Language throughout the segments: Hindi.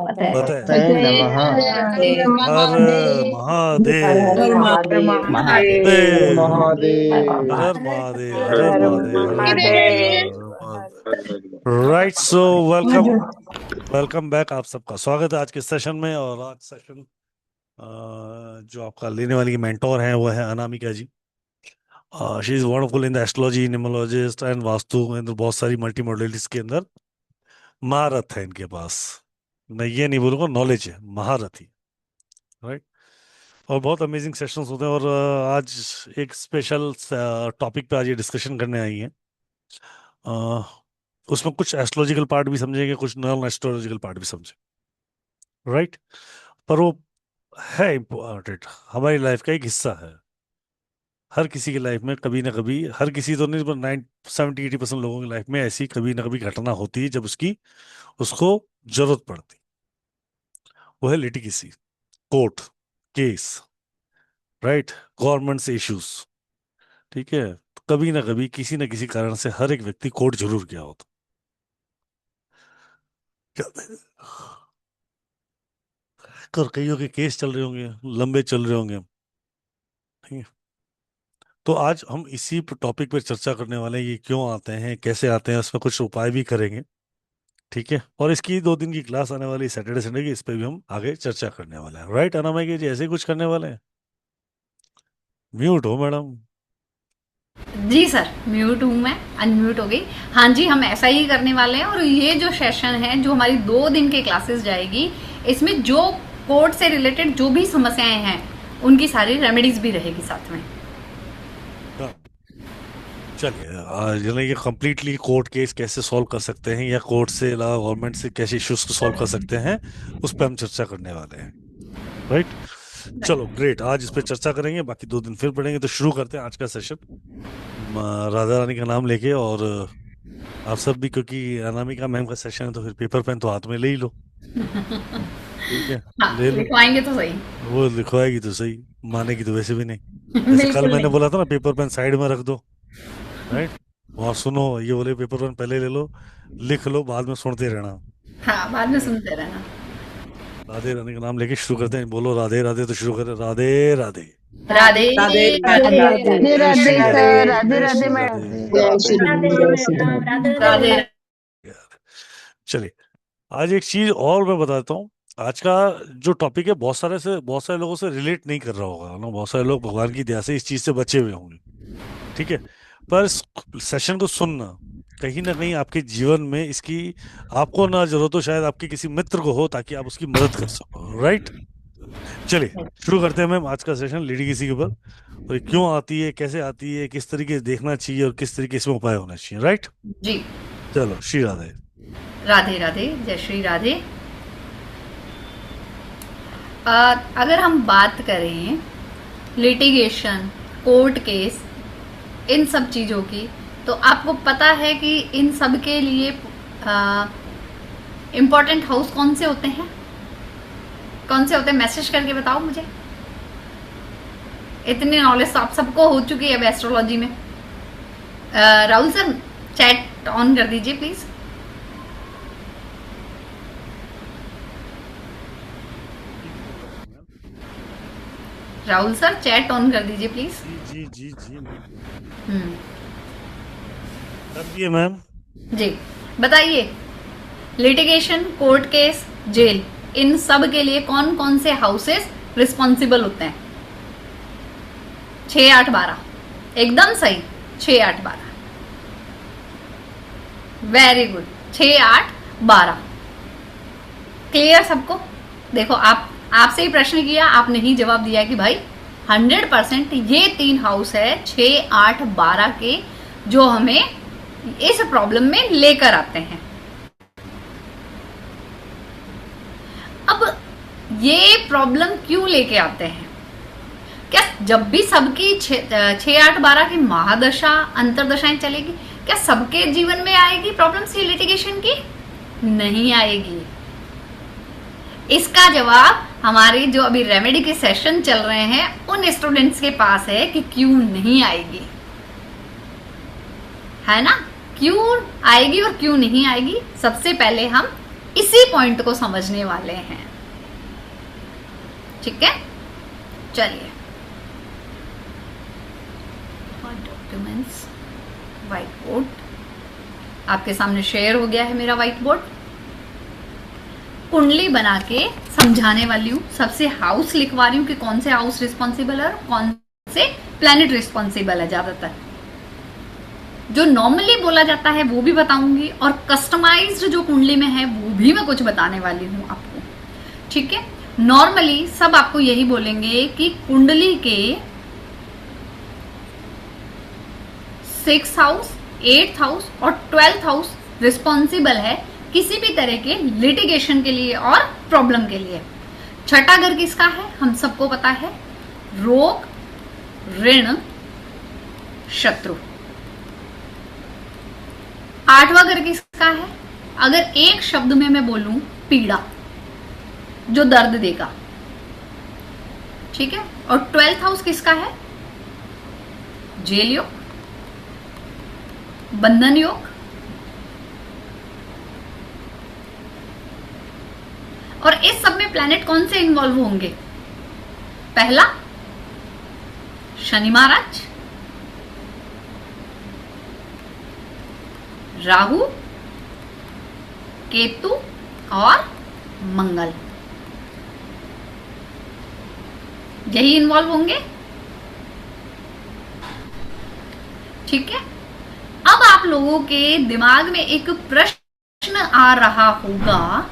पता है। जय नमः। हर हर महादेव। महादेव। हर देव। हर महादेव। हर महादेव, हर हर हर महादेव, हर हर Mahadev. Mahadev. Right, so welcome, welcome back. आप सबका स्वागत है आज के सेशन में। और आज सेशन जो आपका लेने वाली मेंटोर है वो है Anamika ji. She is wonderful in the astrology, numerologist and vastu, बहुत सारी मल्टी मॉडलिटीज के अंदर महारत है इनके पास। मैं ये नहीं बोलूंगा, नॉलेज है, महारत ही। राइट। और बहुत अमेजिंग सेशंस होते हैं। और आज एक स्पेशल टॉपिक पे आज ये डिस्कशन करने आई हैं। अ, उसमें कुछ एस्ट्रोलॉजिकल पार्ट भी समझेंगे, कुछ नॉन एस्ट्रोलॉजिकल पार्ट भी समझेंगे। राइट। पर वो है इम्पोर्टेंट, हमारी लाइफ का एक हिस्सा है। हर किसी की लाइफ में कभी ना कभी, हर किसी तो नहीं पर 70-80% लोगों की लाइफ में ऐसी कभी ना कभी घटना होती है जब उसकी उसको जरूरत पड़ती। वो है लिटिगेसी, कोर्ट केस, राइट, गवर्नमेंट से इश्यूज। ठीक है। तो कभी ना कभी किसी ना किसी कारण से हर एक व्यक्ति कोर्ट जरूर गया होता। कर कईयों के केस चल रहे होंगे, लंबे चल रहे होंगे। ठीक है। तो आज हम इसी टॉपिक पर चर्चा करने वाले हैं, ये क्यों आते हैं, कैसे आते हैं, उसमें कुछ उपाय भी करेंगे। ठीक है। और इसकी 2 दिन की क्लास आने वाली सैटरडे संडे की, इस पे भी हम आगे चर्चा करने वाले हैं। राइट अनामिका जी, ऐसे ही कुछ करने वाले हैं? म्यूट हो मैडम। जी सर, म्यूट हूँ मैं, अनम्यूट हो गई। हाँ जी, हम ऐसा ही करने वाले हैं। और ये जो सेशन है, जो हमारी 2 दिन की क्लासेस जाएगी, इसमें जो कोर्ट से रिलेटेड जो भी समस्याएं हैं, उनकी सारी रेमेडीज भी रहेगी साथ में। हाँ, चलिए आज यानी कि कंप्लीटली कोर्ट केस कैसे सॉल्व कर सकते हैं, या कोर्ट से अलावा गवर्नमेंट से कैसे इश्यूज को सॉल्व कर सकते हैं, उस पर हम चर्चा करने वाले हैं। राइट। चलो ग्रेट, आज इस पे चर्चा करेंगे, बाकी 2 दिन फिर पढ़ेंगे। तो शुरू करते हैं आज का सेशन राधा रानी का नाम लेके। और आप सब भी, क्योंकि अनामिका मैम का सेशन है, तो फिर पेपर पेन तो हाथ में ले ही लो। ठीक है। हाँ, ले लो। लिखवाएंगे तो सही। वो लिखवाएगी तो सही, मानेगी तो वैसे भी नहीं। जैसे कल बिल्कुल मैंने नहीं। बोला था ना, पेपर पेन साइड में रख दो। राइट। वहाँ सुनो, ये बोले पेपर पेन पहले ले लो, लिख लो, बाद में सुनते रहना। हाँ, बाद में सुनते रहना। राधे रानी का नाम लेके शुरू करते हैं। बोलो राधे राधे, तो शुरू करें। राधे राधे। राधे राधे राधे। राधे। राधे जय राधे श्री राधे राधे, सर, राधे जय राधे श्री मैडम। राधे। जय श्री राम, जय श्री राम। राधे। चलिए, आज एक चीज और मैं बताता हूँ। आज का जो टॉपिक है, बहुत सारे लोगों से रिलेट नहीं कर रहा होगा ना, बहुत सारे लोग भगवान की दया से इस चीज से बचे हुए होंगे। ठीक है। पर इस सेशन को सुनना, कहीं ना कहीं आपके जीवन में इसकी आपको ना जरूरत हो, शायद आपके किसी मित्र को हो, ताकि आप उसकी मदद कर सको। राइट। चलिए शुरू करते हैं मैम आज का सेशन लिटिगेसी के ऊपर। और ये क्यों आती है, कैसे आती है, किस तरीके से देखना चाहिए, और किस तरीके से इसमें उपाय होना चाहिए। राइट। जी। चलो श्री राधे। राधे राधे, जय श्री राधे। अगर हम बात करें लिटिगेशन, कोर्ट केस, इन सब चीज़ों की, तो आपको पता है कि इन सब के लिए इम्पोर्टेंट हाउस कौन से होते हैं? कौन से होते हैं? मैसेज करके बताओ मुझे। इतनी नॉलेज तो आप सबको हो चुकी है अब एस्ट्रोलॉजी में। राहुल सर, चैट ऑन कर दीजिए please. Rahul sir, chat on कर दीजिए प्लीज। जी जी जी जी मैम। हम्म। कर दिए मैम। जी, बताइए, लिटिगेशन, कोर्ट केस, जेल, इन सब के लिए कौन कौन से हाउसेस रिस्पॉन्सिबल होते हैं? 6, 8, 12। एकदम सही, 6, 8, 12। Very good, 6, 8, 12। क्लियर सबको? देखो, आपसे ही प्रश्न किया, आपने ही जवाब दिया कि भाई 100% ये 3 हाउस है 6, 8, 12 के, जो हमें इस प्रॉब्लम में लेकर आते हैं। अब ये प्रॉब्लम क्यों लेके आते हैं? क्या जब भी सबकी 6, 8, 12 की महादशा, अंतरदशाएं चलेगी, क्या सबके जीवन में आएगी प्रॉब्लम्स ये लिटिगेशन की? नहीं आएगी। इसका जवाब हमारे जो अभी रेमेडी के सेशन चल रहे हैं उन स्टूडेंट्स के पास है कि क्यों नहीं आएगी। है ना? क्यों आएगी और क्यों नहीं आएगी, सबसे पहले हम इसी पॉइंट को समझने वाले हैं। ठीक है, चलिए डॉक्यूमेंट्स, व्हाइट बोर्ड आपके सामने शेयर हो गया है मेरा व्हाइट बोर्ड। कुंडली बना के समझाने वाली हूँ, सबसे हाउस लिखवा रही हूँ कि कौन से हाउस रिस्पॉन्सिबल है और कौन से प्लैनेट रिस्पॉन्सिबल है। ज्यादातर जो नॉर्मली बोला जाता है वो भी बताऊंगी, और कस्टमाइज्ड जो कुंडली में है वो भी मैं कुछ बताने वाली हूँ आपको। ठीक है, नॉर्मली सब आपको यही बोलेंगे कि कुंडली के 6th हाउस, 8th हाउस और 12th हाउस रिस्पॉन्सिबल है किसी भी तरह के लिटिगेशन के लिए और प्रॉब्लम के लिए। छठा घर किसका है हम सबको पता है, रोग, ऋण, शत्रु। 8वां घर किसका है, अगर एक शब्द में मैं बोलूं, पीड़ा, जो दर्द देगा। ठीक है, और 12th हाउस किसका है, जेल योग, बंधन योग, और इस सब में प्लैनेट कौन से इन्वॉल्व होंगे, पहला शनि महाराज, राहु, केतु और मंगल, यही इन्वॉल्व होंगे। ठीक है, अब आप लोगों के दिमाग में एक प्रश्न आ रहा होगा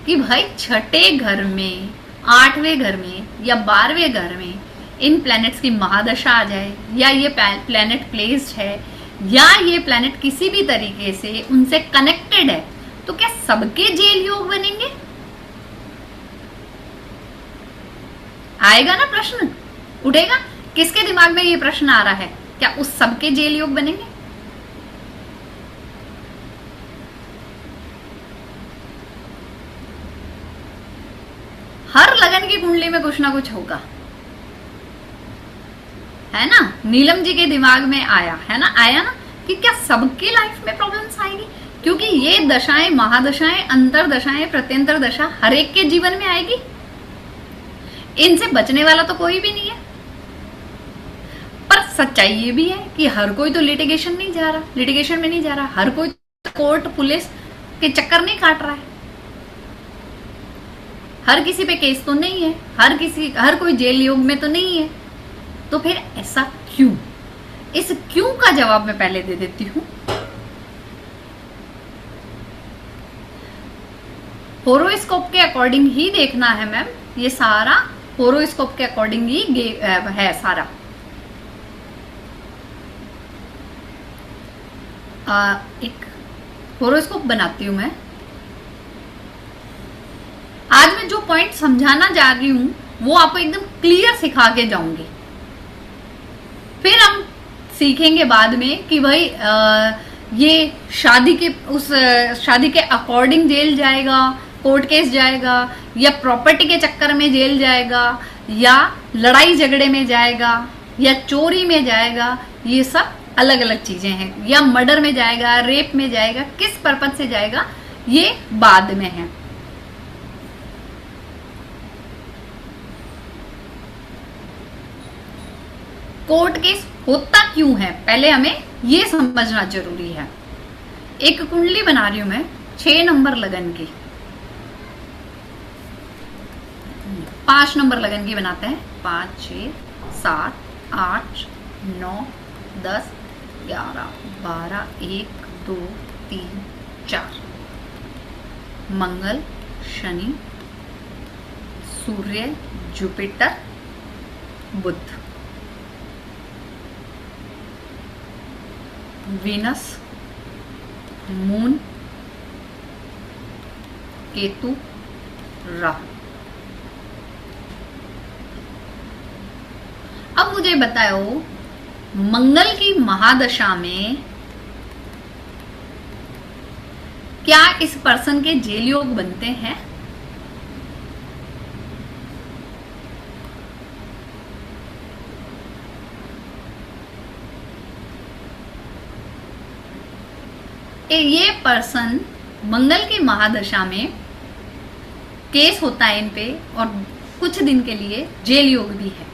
कि भाई छठे घर में, 8वें घर में या 12वें घर में इन प्लैनेट्स की महादशा आ जाए, या ये प्लैनेट प्लेस्ड है, या ये प्लैनेट किसी भी तरीके से उनसे कनेक्टेड है, तो क्या सबके जेल योग बनेंगे? आएगा ना प्रश्न, उठेगा। किसके दिमाग में ये प्रश्न आ रहा है, क्या उस सबके जेल योग बनेंगे? हर लगन की कुंडली में कुछ ना कुछ होगा, है ना। नीलम जी के दिमाग में आया है ना, आया ना, कि क्या सबकी लाइफ में प्रॉब्लम्स आएगी, क्योंकि ये दशाएं, महादशाएं, अंतर दशाएं, प्रत्यंतर दशा हर एक के जीवन में आएगी। इनसे बचने वाला तो कोई भी नहीं है। पर सच्चाई ये भी है कि हर कोई तो लिटिगेशन में नहीं जा रहा, हर कोई कोर्ट पुलिस के चक्कर नहीं काट रहा है, हर किसी पे केस तो नहीं है, हर कोई जेल योग में तो नहीं है। तो फिर ऐसा क्यों? इस क्यों का जवाब मैं पहले दे देती हूं। होरोस्कोप के अकॉर्डिंग ही देखना है मैम, ये सारा होरोस्कोप के अकॉर्डिंग ही है सारा। एक होरोस्कोप बनाती हूं मैं। आज मैं जो पॉइंट समझाना जा रही हूं वो आपको एकदम क्लियर सिखा के जाऊंगी। फिर हम सीखेंगे बाद में कि भाई ये शादी के अकॉर्डिंग जेल जाएगा, कोर्ट केस जाएगा, या प्रॉपर्टी के चक्कर में जेल जाएगा, या लड़ाई झगड़े में जाएगा, या चोरी में जाएगा। ये सब अलग अलग चीजें हैं, या मर्डर में जाएगा, रेप में जाएगा, किस पर्पज से जाएगा ये बाद में है। कोर्ट केस होता क्यों है पहले हमें ये समझना जरूरी है। एक कुंडली बना रही हूं मैं 6 नंबर लगन की, 5 नंबर लगन की बनाते हैं। 5, 6, 7, 8, 9, 10, 11, 12, 1, 2, 3, 4। मंगल, शनि, सूर्य, जुपिटर, बुध, वीनस, मून, केतु, राहु। अब मुझे बताओ, मंगल की महादशा में क्या इस पर्सन के जेल योग बनते हैं? ये पर्सन मंगल की महादशा में केस होता है इन पे, और कुछ दिन के लिए जेल योग भी है।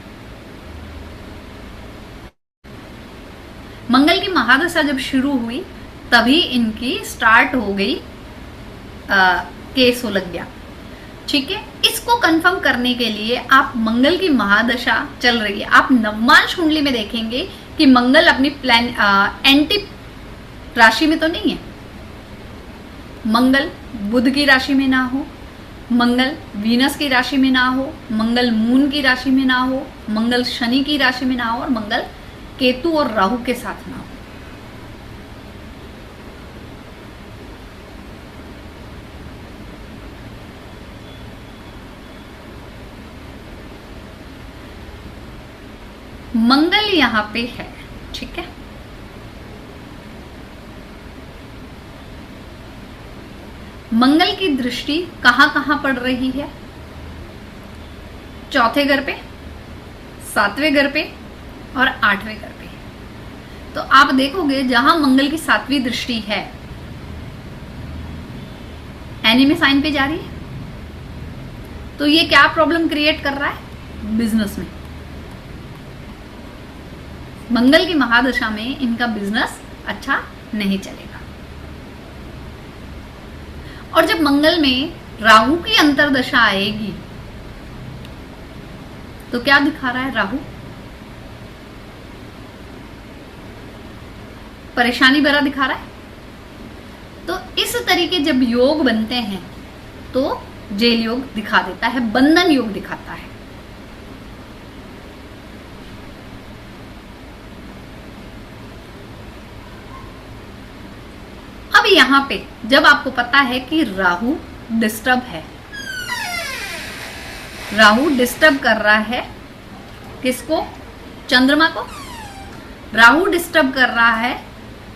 मंगल की महादशा जब शुरू हुई तभी इनकी स्टार्ट हो गई, केस हो लग गया। ठीक है, इसको कंफर्म करने के लिए आप मंगल की महादशा चल रही है, आप नवमांश कुंडली में देखेंगे कि मंगल अपनी एंटी राशि में तो नहीं है। मंगल बुध की राशि में ना हो, मंगल वीनस की राशि में ना हो, मंगल मून की राशि में ना हो, मंगल शनि की राशि में ना हो, और मंगल केतु और राहु के साथ ना हो। मंगल यहां पे है। ठीक है, मंगल की दृष्टि कहां कहां पड़ रही है? चौथे घर पे, सातवें घर पे और आठवें घर पे। तो आप देखोगे जहां मंगल की सातवीं दृष्टि है, एनिमी साइन पे जा रही है, तो ये क्या प्रॉब्लम क्रिएट कर रहा है? बिजनेस में। मंगल की महादशा में इनका बिजनेस अच्छा नहीं चलेगा। और जब मंगल में राहु की अंतरदशा आएगी तो क्या दिखा रहा है राहु? परेशानी भरा दिखा रहा है। तो इस तरीके जब योग बनते हैं तो जेल योग दिखा देता है, बंधन योग दिखाता है। अब यहां पे जब आपको पता है कि राहु डिस्टर्ब है, राहु डिस्टर्ब कर रहा है किसको? चंद्रमा को। राहु डिस्टर्ब कर रहा है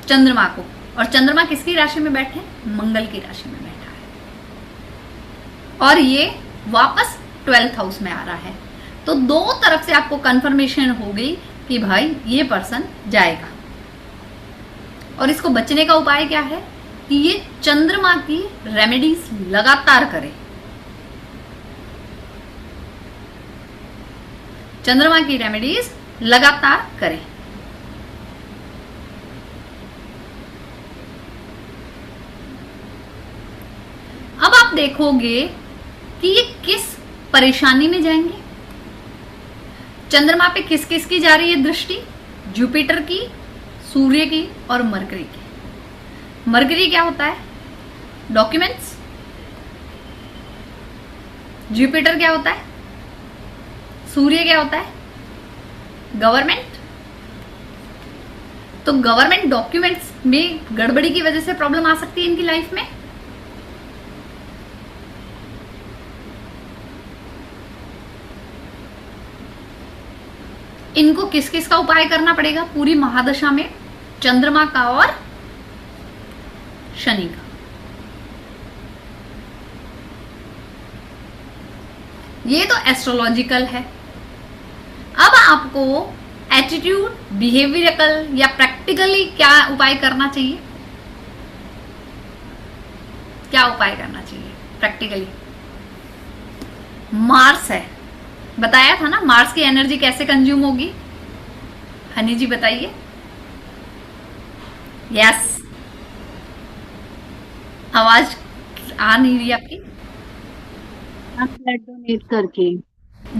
चंद्रमा को, और चंद्रमा किसकी राशि में बैठे? मंगल की राशि में बैठा है, और ये वापस 12th हाउस में आ रहा है। तो दो तरफ से आपको कंफर्मेशन हो गई कि भाई ये पर्सन जाएगा। और इसको बचने का उपाय क्या है कि ये चंद्रमा की रेमेडीज लगातार करे। चंद्रमा की रेमेडीज लगातार करें। अब आप देखोगे कि ये किस परेशानी में जाएंगे। चंद्रमा पे किस किस की जा रही है दृष्टि? जुपिटर की, सूर्य की और मरकरी की। मरकरी क्या होता है? डॉक्यूमेंट्स। जुपिटर क्या होता है? सूर्य क्या होता है? गवर्नमेंट। तो गवर्नमेंट डॉक्यूमेंट्स में गड़बड़ी की वजह से प्रॉब्लम आ सकती है इनकी लाइफ में। इनको किस किस का उपाय करना पड़ेगा पूरी महादशा में? चंद्रमा का और शनि का। ये तो एस्ट्रोलॉजिकल है। अब आपको एटीट्यूड, बिहेवियरल या प्रैक्टिकली क्या उपाय करना चाहिए? क्या उपाय करना चाहिए प्रैक्टिकली? मार्स है, बताया था ना मार्स की एनर्जी कैसे कंज्यूम होगी। हनी जी बताइए। यस, आवाज आ नहीं रही आपकी। आप ब्लड डोनेट करके,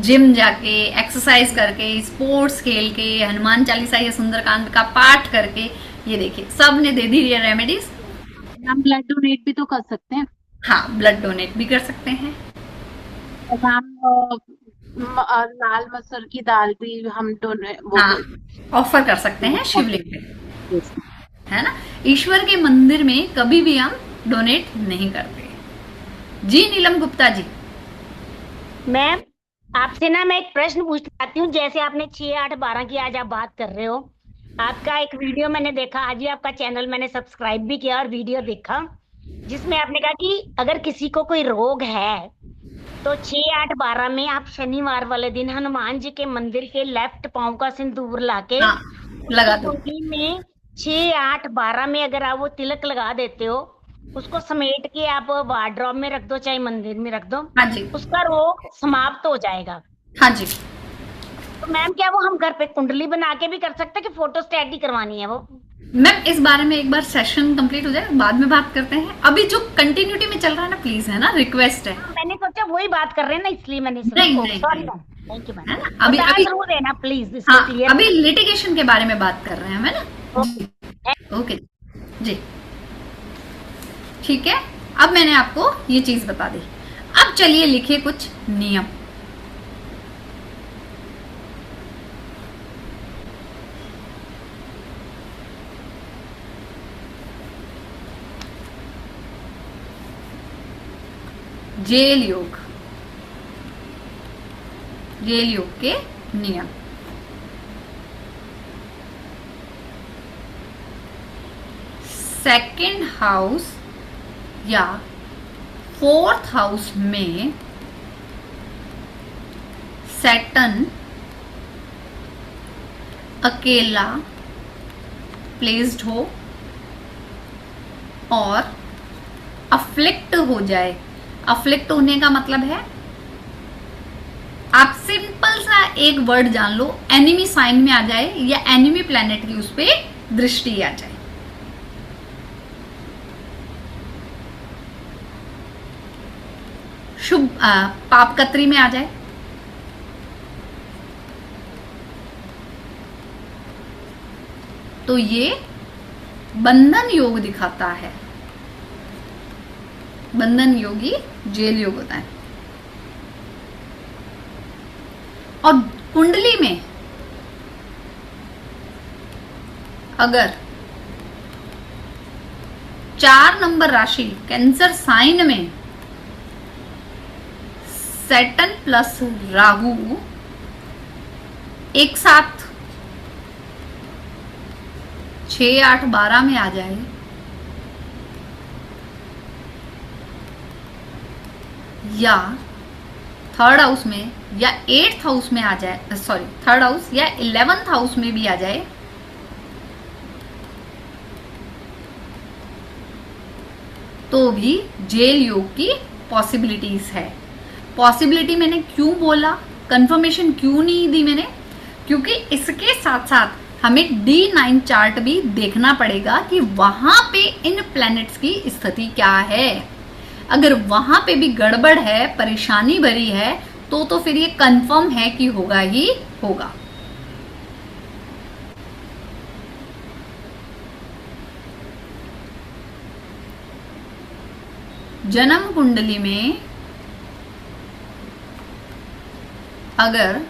जिम जाके, एक्सरसाइज करके, स्पोर्ट्स खेल के, हनुमान चालीसा या सुंदरकांड का पाठ करके, ये देखिए सब ने दे दी ये रेमेडीज। हम ब्लड डोनेट भी तो कर सकते हैं। हाँ, ब्लड डोनेट भी कर सकते हैं। और हम लाल मसूर की दाल भी हम डोनेट हाँ, ऑफर कर सकते हैं शिवलिंग पे, है ना। ईश्वर के मंदिर में कभी भी हम डोनेट नहीं करते। जी नीलम गुप्ता जी। मैम, आपसे ना मैं एक प्रश्न पूछना चाहती हूँ। जैसे आपने 6, 8, 12 की आज आप बात कर रहे हो, आपका एक वीडियो मैंने देखा, आज ही आपका चैनल मैंने सब्सक्राइब भी किया और वीडियो देखा, जिसमें आपने कहा कि अगर किसी को कोई रोग है तो 6, 8, 12 में आप शनिवार वाले दिन हनुमान जी के मंदिर के लेफ्ट पांव का सिंदूर लाके लगा दो। में 6, 8, 12 में अगर आप वो तिलक लगा देते हो उसको समेट के आप वार्डरोब में रख दो, चाहे मंदिर में रख दो, हाँ जी, उसका रोग समाप्त हो जाएगा। हाँ जी। तो मैम क्या वो हम घर पे कुंडली बना के भी कर सकते हैं कि फोटो स्टेट ही करवानी है वो? मैम इस बारे में एक बार सेशन कंप्लीट हो जाए, बाद में बात करते हैं। अभी जो कंटिन्यूटी में चल रहा है ना, प्लीज, है ना, रिक्वेस्ट है। हाँ, मैंने सोचा वही बात कर रहे हैं ना, इसलिए मैंने नहीं, सॉरी नहीं। Ma'am, thank you ma'am. है ना, अभी बता अभी जरूर देना प्लीज, इसको हाँ, क्लियर। अभी लिटिगेशन के बारे में बात कर रहे हैं, है ना। ओके। ओके जी, ठीक है। अब मैंने आपको ये चीज बता दी। अब चलिए लिखिए कुछ नियम। जेल योग, जेल योग के नियम। सेकंड हाउस या फोर्थ हाउस में सैटर्न अकेला प्लेस्ड हो और अफ्लिक्ट हो जाए। अफ्लिक्ट होने का मतलब है, आप सिंपल सा एक वर्ड जान लो, एनिमी साइन में आ जाए या एनिमी प्लैनेट की उस पे दृष्टि आ जाए। शुभ पाप कत्री में आ जाए, तो ये बंधन योग दिखाता है। बंधन योगी जेल योग होता है। और कुंडली में अगर 4 नंबर राशि कैंसर साइन में सैटर्न प्लस राहु एक साथ 6, 8, 12 में आ जाए, या थर्ड हाउस में या 8th हाउस में आ जाए, सॉरी थर्ड हाउस या 11th हाउस में भी आ जाए, तो भी जेल योग की पॉसिबिलिटीज है। पॉसिबिलिटी मैंने क्यों बोला, कंफर्मेशन क्यों नहीं दी मैंने, क्योंकि इसके साथ साथ हमें D9 चार्ट भी देखना पड़ेगा कि वहां पे इन प्लैनेट्स की स्थिति क्या है। अगर वहां पे भी गड़बड़ है, परेशानी भरी है, तो फिर ये कंफर्म है कि होगा ही होगा। जन्म कुंडली में अगर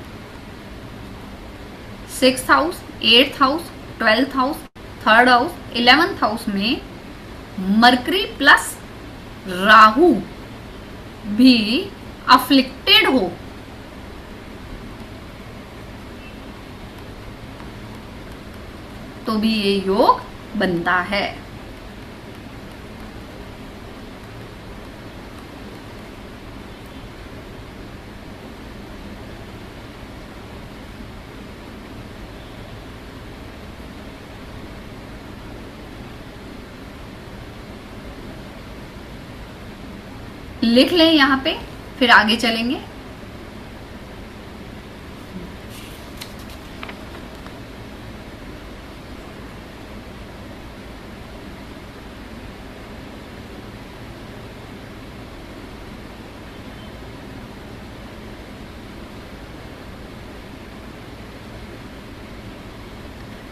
6th house, 8th house, 12th house, third house, 11th house में मरकरी प्लस राहु भी अफ्लिक्टेड हो, तो भी ये योग बनता है। लिख लें यहां पे, फिर आगे चलेंगे।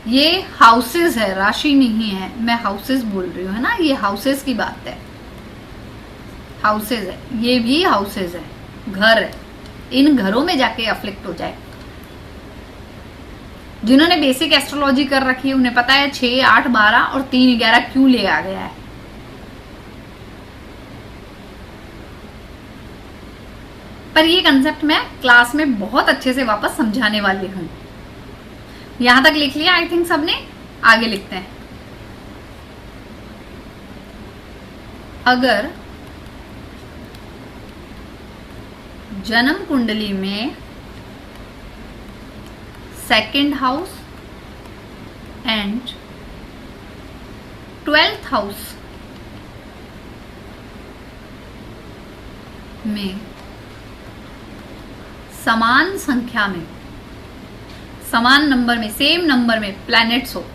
ये हाउसेस है, राशि नहीं है, मैं हाउसेस बोल रही हूँ, है ना, ये हाउसेस की बात है। हाउसेज है, ये भी हाउसेज है, घर है। इन घरों में जाके अफ्लिक्ट हो जाए। जिन्होंने बेसिक एस्ट्रोलॉजी कर रखी है उन्हें पता है 6, 8, 12 और 3, 11 क्यों ले आ गया है। पर ये कंसेप्ट मैं क्लास में बहुत अच्छे से वापस समझाने वाली हूं। यहां तक लिख लिया आई थिंक सबने, आगे लिखते हैं। अगर जन्म कुंडली में second house and 12th house में समान संख्या में, समान नंबर में, सेम नंबर में प्लैनेट्स हो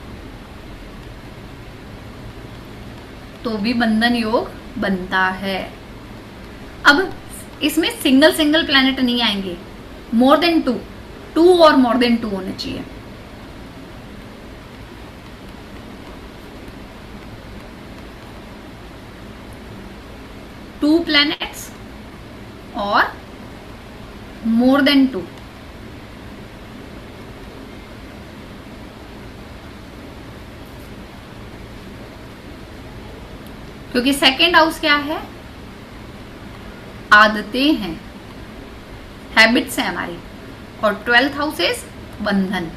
तो भी बंधन योग बनता है। अब इसमें सिंगल सिंगल प्लैनेट नहीं आएंगे, मोर देन टू और मोर देन टू होने चाहिए। टू प्लैनेट्स और मोर देन टू। क्योंकि सेकेंड हाउस क्या है? आदतें हैं, हैबिट्स हैं हमारी, और 12th हाउस इज बंधन।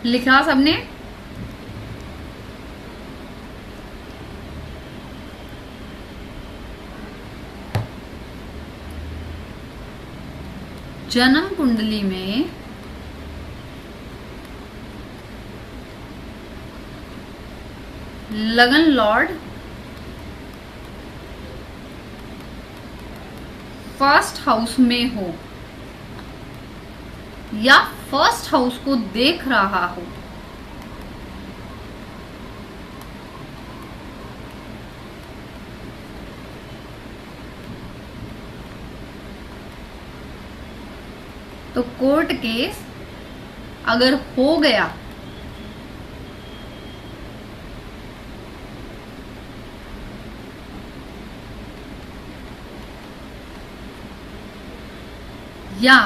लिखा सबने? जन्म कुंडली में लगन लॉर्ड फर्स्ट हाउस में हो या फर्स्ट हाउस को देख रहा हो तो कोर्ट केस अगर हो गया या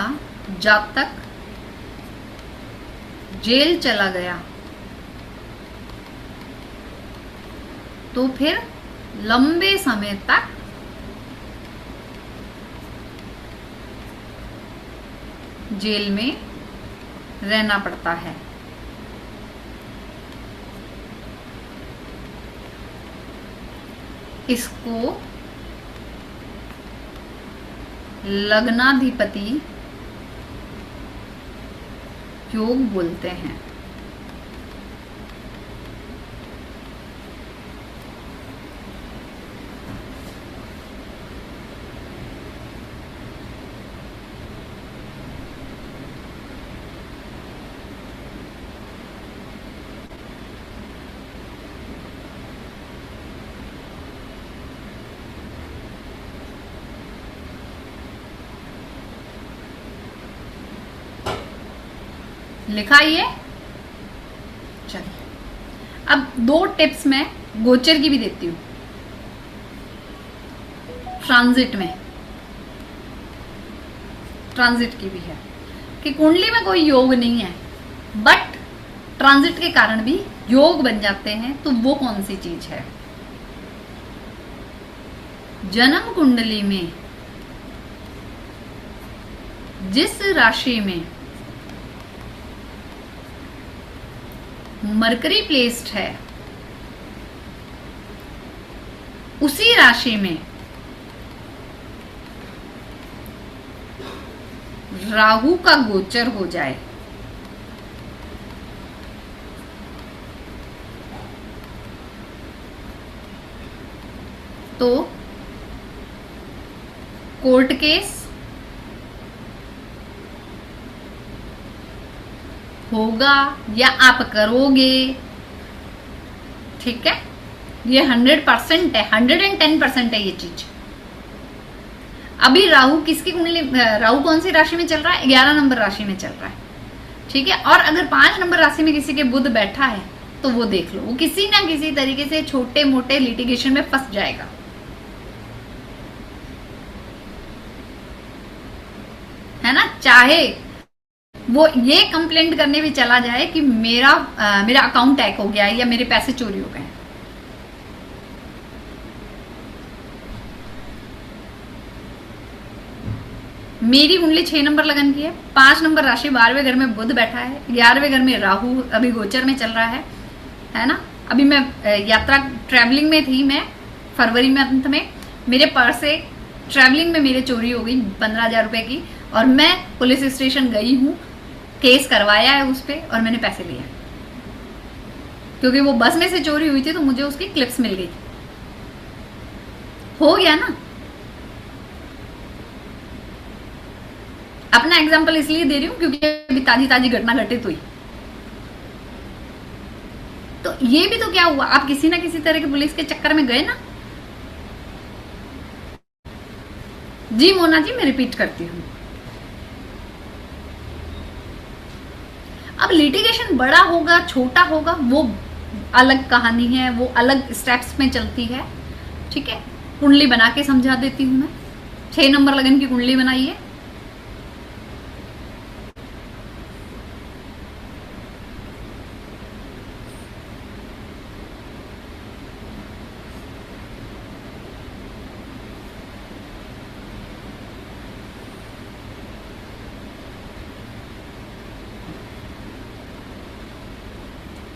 जातक जेल चला गया तो फिर लंबे समय तक जेल में रहना पड़ता है। इसको लग्नाधिपति योग बोलते हैं। लिखा ये? चलिए अब दो टिप्स मैं गोचर की भी देती हूं। ट्रांजिट में, ट्रांजिट की भी है कि कुंडली में कोई योग नहीं है बट ट्रांजिट के कारण भी योग बन जाते हैं, तो वो कौन सी चीज है? जन्म कुंडली में जिस राशि में मरकरी प्लेस्ड है उसी राशि में राहु का गोचर हो जाए तो कोर्ट केस होगा या आप करोगे। ठीक है, ये 100% है, 110% है ये चीज। अभी राहु किसकी कुंडली, राहु कौन सी राशि में चल रहा है? 11 नंबर राशि में चल रहा है। ठीक है, और अगर 5 नंबर राशि में किसी के बुध बैठा है तो वो देख लो, वो किसी ना किसी तरीके से छोटे मोटे लिटिगेशन में फंस जाएगा। है ना, चाहे वो ये कंप्लेंट करने भी चला जाए कि मेरा अकाउंट हैक हो गया है या मेरे पैसे चोरी हो गए हैं। मेरी कुंडली 6 नंबर लगन की है, 5 नंबर राशि 12वें घर में बुध बैठा है, 11वें घर में राहु अभी गोचर में चल रहा है ना। अभी मैं यात्रा ट्रैवलिंग में थी, मैं फरवरी में अंत में मेरे पर्स से ट्रैवलिंग में मेरे चोरी हो गई 15,000 रुपए की, और मैं पुलिस स्टेशन गई हूँ, केस करवाया है उस पर और मैंने पैसे लिए, क्योंकि वो बस में से चोरी हुई थी तो मुझे उसकी क्लिप्स मिल गई। हो गया ना। अपना एग्जाम्पल इसलिए दे रही हूं क्योंकि अभी ताजी ताजी घटना घटित हुई। तो ये भी तो क्या हुआ, आप किसी ना किसी तरह के पुलिस के चक्कर में गए ना। जी मोना जी, मैं रिपीट करती हूँ, अब लिटिगेशन बड़ा होगा छोटा होगा वो अलग कहानी है, वो अलग स्टेप्स में चलती है। ठीक है, कुंडली बना के समझा देती हूं मैं। 6 नंबर लगन की कुंडली बनाइए।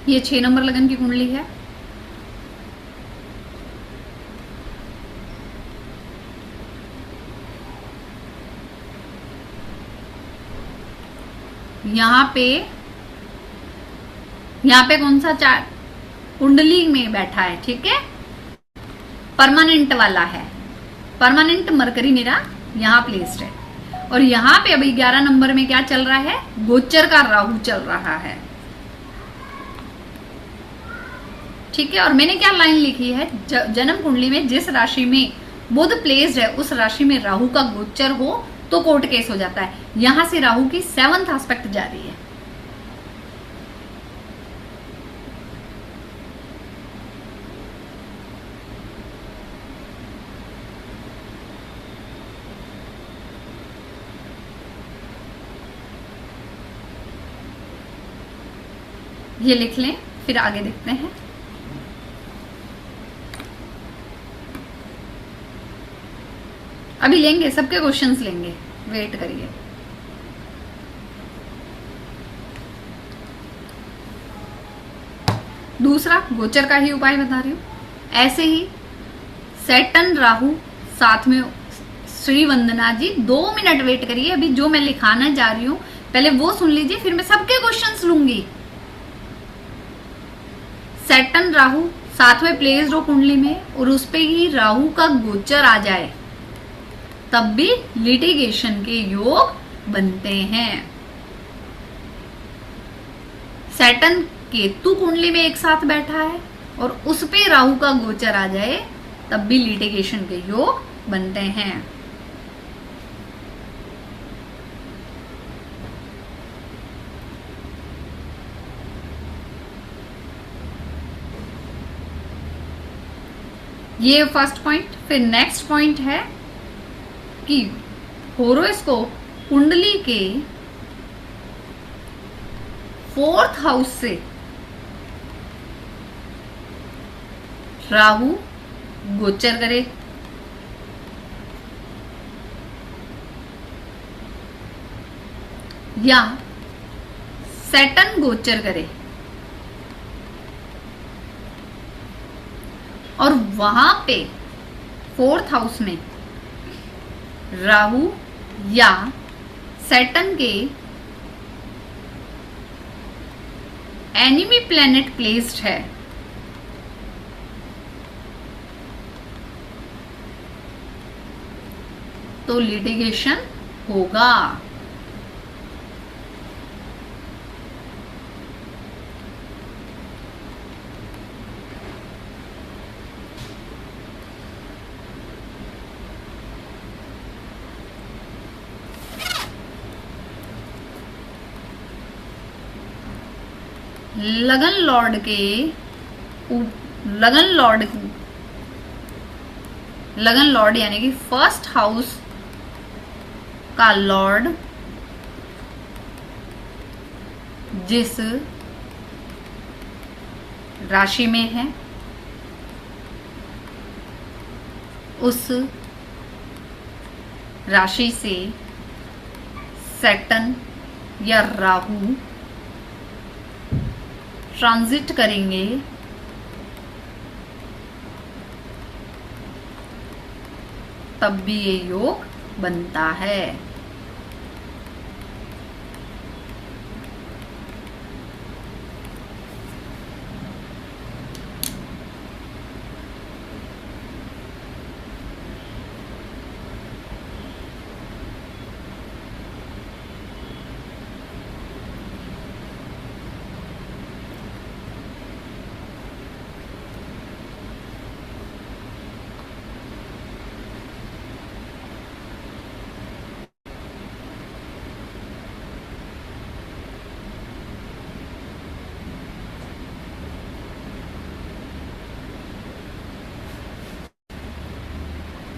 ये 6 नंबर लगन की कुंडली है। यहाँ पे कौन सा चार्ट कुंडली में बैठा है, ठीक है, परमानेंट वाला है। परमानेंट मरकरी मेरा यहाँ प्लेस्ड है, और यहाँ पे अभी 11 नंबर में क्या चल रहा है, गोचर का राहु चल रहा है। ठीक है, और मैंने क्या लाइन लिखी है, जन्म कुंडली में जिस राशि में बुध प्लेस्ड है उस राशि में राहु का गोचर हो तो कोर्ट केस हो जाता है। यहां से राहु की 7th एस्पेक्ट जा रही है। ये लिख लें, फिर आगे देखते हैं। अभी लेंगे, सबके क्वेश्चंस लेंगे, वेट करिए। दूसरा गोचर का ही उपाय बता रही हूं। ऐसे ही सैटर्न राहु साथ में, श्री वंदना जी 2 मिनट वेट करिए, अभी जो मैं लिखाना जा रही हूं पहले वो सुन लीजिए, फिर मैं सबके क्वेश्चंस लूंगी। सैटर्न राहु साथ में प्लेस्ड हो कुंडली में और उस पे ही राहु का गोचर आ जाए तब भी लिटिगेशन के योग बनते हैं। सैटर्न केतु कुंडली में एक साथ बैठा है और उस पे राहु का गोचर आ जाए तब भी लिटिगेशन के योग बनते हैं। ये फर्स्ट पॉइंट। फिर नेक्स्ट पॉइंट है कि होरोस्कोप कुंडली के 4th हाउस से राहु गोचर करे, या सैटर्न गोचर करे और वहां पे 4th हाउस में राहु या सैटर्न के एनिमी प्लेनेट प्लेस्ड है, तो लिटिगेशन होगा। लगन लॉर्ड यानी कि 1st हाउस का लॉर्ड जिस राशि में है उस राशि से सैटर्न या राहु ट्रांजिट करेंगे तब भी ये योग बनता है।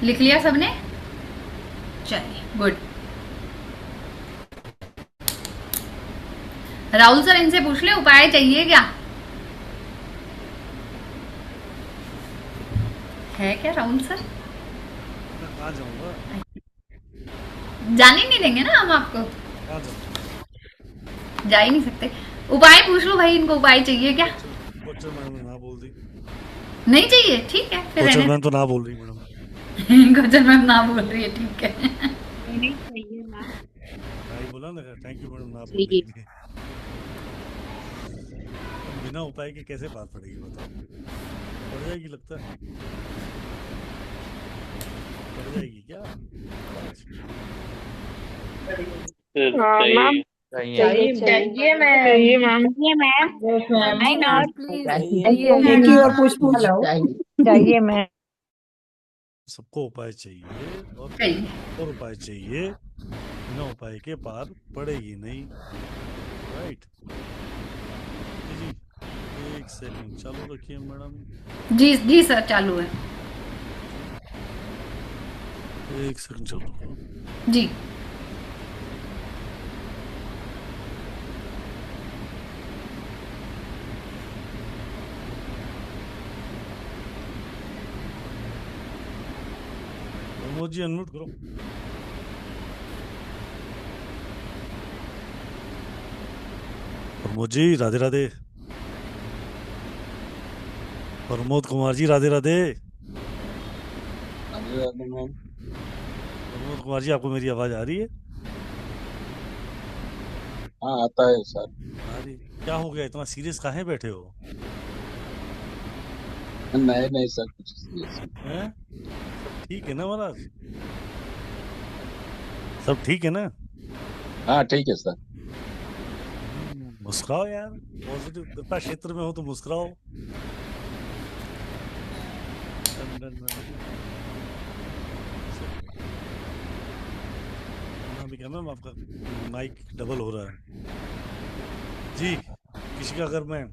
लिख लिया सबने? चलिए, गुड। राहुल सर, इनसे पूछ ले, उपाय चाहिए क्या? है क्या राहुल सर? मैं कहाँ जाऊंगा? जाने नहीं देंगे ना हम आपको, कहाँ जाऊंगा? जा ही नहीं सकते। उपाय पूछ लो भाई, इनको उपाय चाहिए क्या? कोचर मैडम ने ना बोल दी। नहीं चाहिए, ठीक है फिर कोचर रहने मैम तो ना बोल रही मैडम। गुजर मैम ना बोल रही है, ठीक है। नहीं चाहिए मैम। भाई बोला ना, थैंक यू मैडम, ना बोल चाहिए। रही है। बिना उपाय के कैसे बात पड़ेगी बताओ? पड़ जाएगी लगता है? पड़ जाएगी क्या? मैम चाहिए मैम। चाहिए मैम। चाहिए मैम। Why not? प्लीज एक ही और पूछ चाहिए मैम। सबको उपाय चाहिए और चाहिए। और उपाय चाहिए। बिना उपाय के पार पड़ेगी नहीं। राइट जी। एक सेकंड चालू रखिए मैडम। जी जी सर, चालू है। एक सेकंड चालू रखो। जी प्रमोद जी अनम्यूट करो। प्रमोद जी राधे राधे। प्रमोद कुमार जी राधे राधे। प्रमोद कुमार जी, आपको मेरी आवाज आ रही है? हाँ आता है सर। आ रही। क्या हो गया, इतना सीरियस काहे बैठे हो? नहीं नहीं सर, कुछ serious नहीं। हैं? ठीक है ना महाराज? सब ठीक है ना? हाँ ठीक है सर। मुस्कुराओ यार, पॉजिटिव कृपा क्षेत्र में हो तो मुस्कुराओ। Done, done, done. अभी क्या मैम, आपका माइक डबल हो रहा है जी। किसी का अगर मैं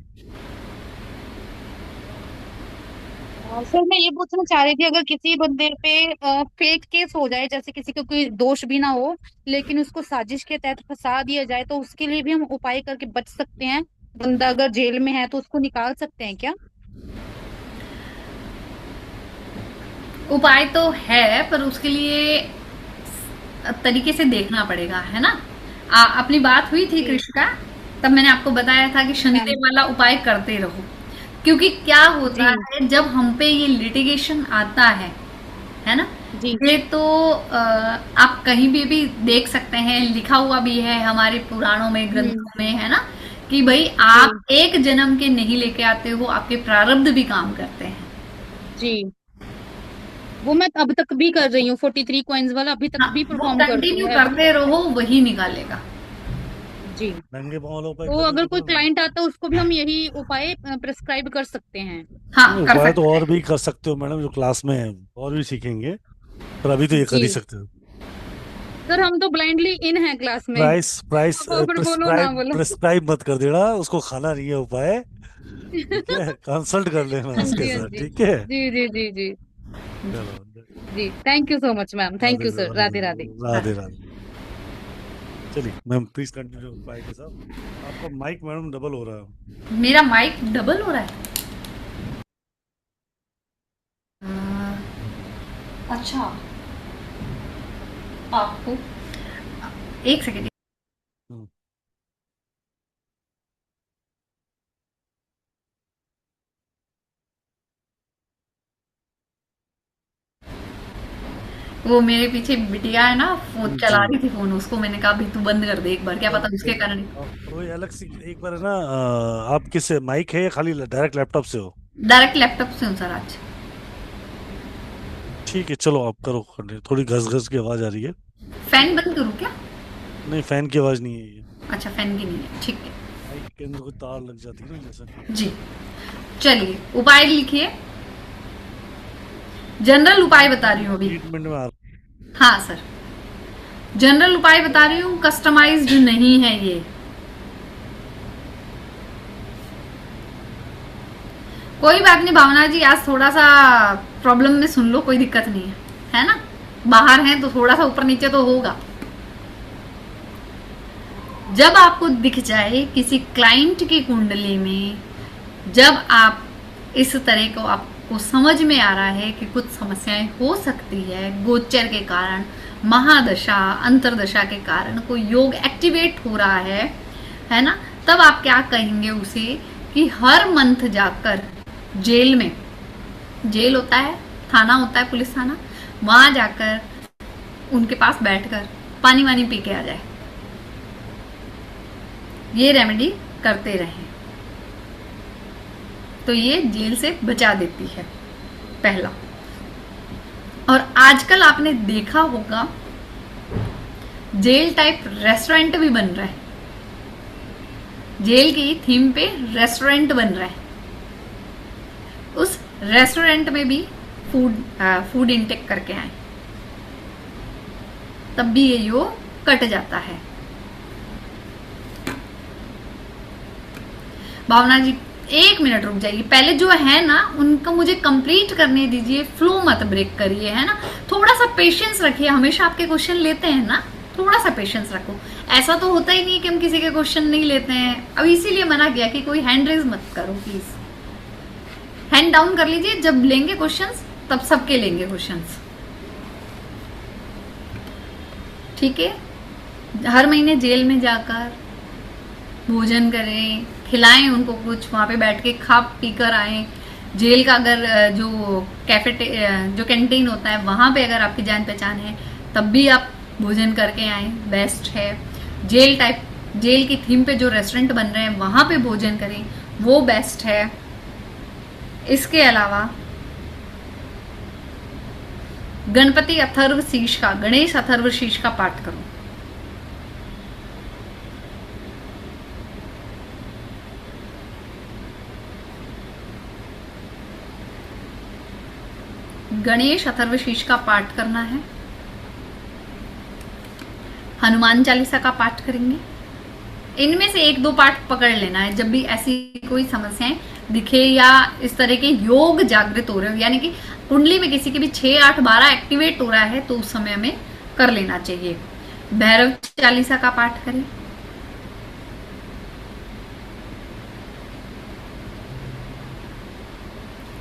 सर मैं ये पूछना चाह रही थी, अगर किसी बंदे पे फेक केस हो जाए, जैसे किसी का कोई दोष भी ना हो लेकिन उसको साजिश के तहत फंसा दिया जाए, तो उसके लिए भी हम उपाय करके बच सकते हैं? बंदा अगर जेल में है तो उसको निकाल सकते हैं क्या? उपाय तो है, पर उसके लिए तरीके से देखना पड़ेगा, है ना। अपनी बात हुई थी कृष्ण का, तब मैंने आपको बताया था कि शनिदेव वाला उपाय करते रहो, क्योंकि क्या होता है जब हम पे ये लिटिगेशन आता है ना। जी ये तो आप कहीं भी देख सकते हैं, लिखा हुआ भी है हमारे पुराणों में, ग्रंथों में, है ना, कि भाई आप एक जन्म के नहीं लेके आते हो, आपके प्रारब्ध भी काम करते हैं। जी, वो मैं अब तक भी कर रही हूँ, 43 कॉइन्स वाला अभी तक भी परफॉर्म करती कंटिन्यू हूँ। करते रहो, वही निकालेगा। जी, नंगे पाँव उपाय तो कर अगर रहे कोई थे क्लाइंट आता है उसको भी हम यही उपाय प्रेस्क्राइब कर सकते हैं? हाँ, कर उपाय सकते तो हैं। और भी कर सकते हो मैडम, जो क्लास में है और भी सीखेंगे, पर अभी तो ये कर ही जी सकते हो। सर, हम तो ब्लाइंडली इन है क्लास में। प्राइस प्राइस अब फिर बोलो ना बोलो। प्रिस्क्राइब मत कर देना, उसको खाना नहीं है उपाय। ठीक है, कंसल्ट कर लेना हाँ उसके जी, हाँ साथ, जी ठीक है। जी जी जी जी चलो, जी, thank you so much ma'am, thank Radhe you sir, Radhe Radhe. हाँ। राधे राधे। चलिए मैम प्लीज कंटिन्यू उपाय के साथ। आपका माइक मैडम डबल हो रहा है। मेरा माइक डबल हो रहा है। अच्छा, आपको एक सेकेंड। हम्म, वो मेरे पीछे बिटिया है ना, वो चला जी रही थी फोन, उसको मैंने कहा भी तू बंद कर दे एक बार, क्या पता उसके कारण। वही अलग से एक बार है ना, आप किस माइक है या खाली डायरेक्ट लैपटॉप से हो? डायरेक्ट लैपटॉप से हूँ सर आज। ठीक है चलो आप करो continue। थोड़ी घस घस की आवाज आ रही है। फैन बंद करूँ क्या? नहीं फैन की आवाज नहीं है ये, अच्छा, फैन की नहीं है, ठीक है माइक के अंदर कोई तार लग जाती है ना जैसे। जी। चलिए उपाय लिखिए। जनरल उपाय बता रही हूँ अभी। ट्रीटमेंट में आ हाँ सर, जनरल उपाय बता रही हूँ, कस्टमाइज्ड नहीं है ये। कोई बात नहीं भावना जी, आज थोड़ा सा प्रॉब्लम में सुन लो, कोई दिक्कत नहीं है ना? बाहर हैं तो थोड़ा सा ऊपर नीचे तो होगा। जब आपको दिख जाए किसी क्लाइंट की कुंडली में, जब आप इस तरह को आपको समझ में आ रहा है कि कुछ समस्याएं हो सकती है गोचर के कारण, महादशा अंतरदशा के कारण कोई योग एक्टिवेट हो रहा है ना, तब आप क्या कहेंगे उसे कि हर मंथ जाकर जेल में, जेल होता है, थाना होता है, पुलिस थाना, वहां जाकर उनके पास बैठकर पानी वानी पी के आ जाए। ये रेमेडी करते रहें तो ये जेल से बचा देती है, पहला। और आजकल आपने देखा होगा जेल टाइप रेस्टोरेंट भी बन रहा है, जेल की थीम पे रेस्टोरेंट बन रहा है। उस रेस्टोरेंट में भी फूड इंटेक करके आए, तब भी ये योग कट जाता है। भावना जी 1 मिनट रुक जाइए, पहले जो है ना उनको मुझे कंप्लीट करने दीजिए, फ्लो मत ब्रेक करिए, है ना? थोड़ा सा पेशेंस रखिए, हमेशा आपके क्वेश्चन लेते हैं ना, थोड़ा सा पेशेंस रखो। ऐसा तो होता ही नहीं कि हम किसी के क्वेश्चन नहीं लेते हैं, अब इसीलिए मना किया कि कोई हैंड रेज मत करो प्लीज, हैंड डाउन कर लीजिए। जब लेंगे क्वेश्चंस तब सबके लेंगे क्वेश्चंस, ठीक है? हर महीने जेल में जाकर भोजन करें, खिलाएं उनको कुछ, वहां पे बैठ के खा पी कर आए। जेल का अगर जो जो कैंटीन होता है वहां पे अगर आपकी जान पहचान है तब भी आप भोजन करके आए, बेस्ट है। जेल की थीम पे जो रेस्टोरेंट बन रहे हैं वहां पे भोजन करें, वो बेस्ट है। इसके अलावा गणपति अथर्व शीर्ष का, गणेश अथर्व शीर्ष का पाठ करो। गणेश अथर्व शीर्ष का पाठ करना है। हनुमान चालीसा का पाठ करेंगे। इनमें से 1-2 पाठ पकड़ लेना है जब भी ऐसी कोई समस्याएं दिखे या इस तरह के योग जागृत हो रहे हो, यानी कि कुंडली में किसी के भी 6, 8, 12 एक्टिवेट हो रहा है तो उस समय में कर लेना चाहिए। भैरव चालीसा का पाठ करें।